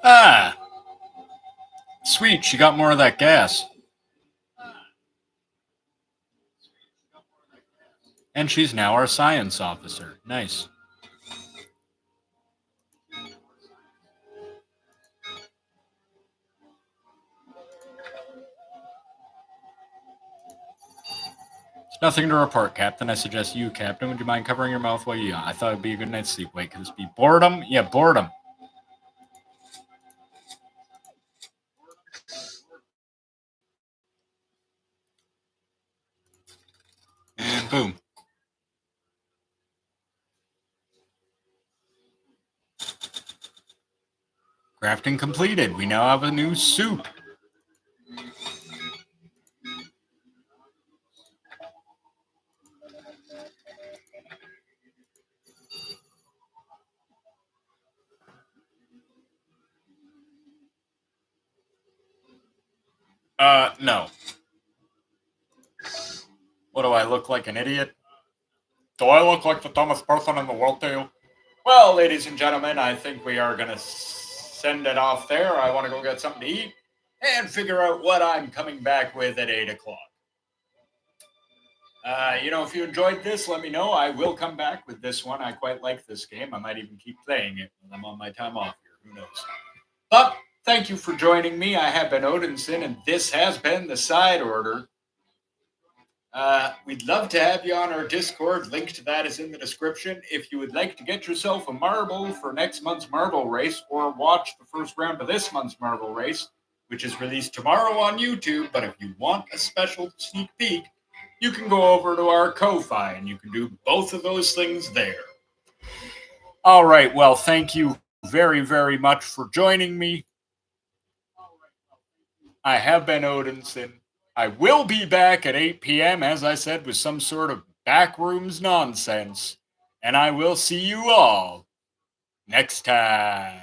Ah! Sweet, she got more of that gas. And she's now our science officer. Nice. Nothing to report, Captain. I suggest you, Captain. Would you mind covering your mouth while you yawn? I thought it'd be a good night's sleep. Wait, could this be boredom? Yeah, boredom. And boom. Crafting completed. We now have a new soup. No. What do I look like, an idiot? Do I look like the dumbest person in the world to you? Well, ladies and gentlemen, I think we are going to send it off there. I want to go get something to eat and figure out what I'm coming back with at 8 o'clock. If you enjoyed this, let me know. I will come back with this one. I quite like this game. I might even keep playing it when I'm on my time off here. Who knows? But thank you for joining me. I have been Odinson, and this has been the Side Order. We'd love to have you on our Discord. Link to that is in the description. If you would like to get yourself a marble for next month's marble race, or watch the first round of this month's marble race, which is released tomorrow on YouTube, but if you want a special sneak peek, you can go over to our Ko-Fi, and you can do both of those things there. All right, well, thank you very, very much for joining me. I have been Odinson. I will be back at 8 p.m., as I said, with some sort of backrooms nonsense. And I will see you all next time.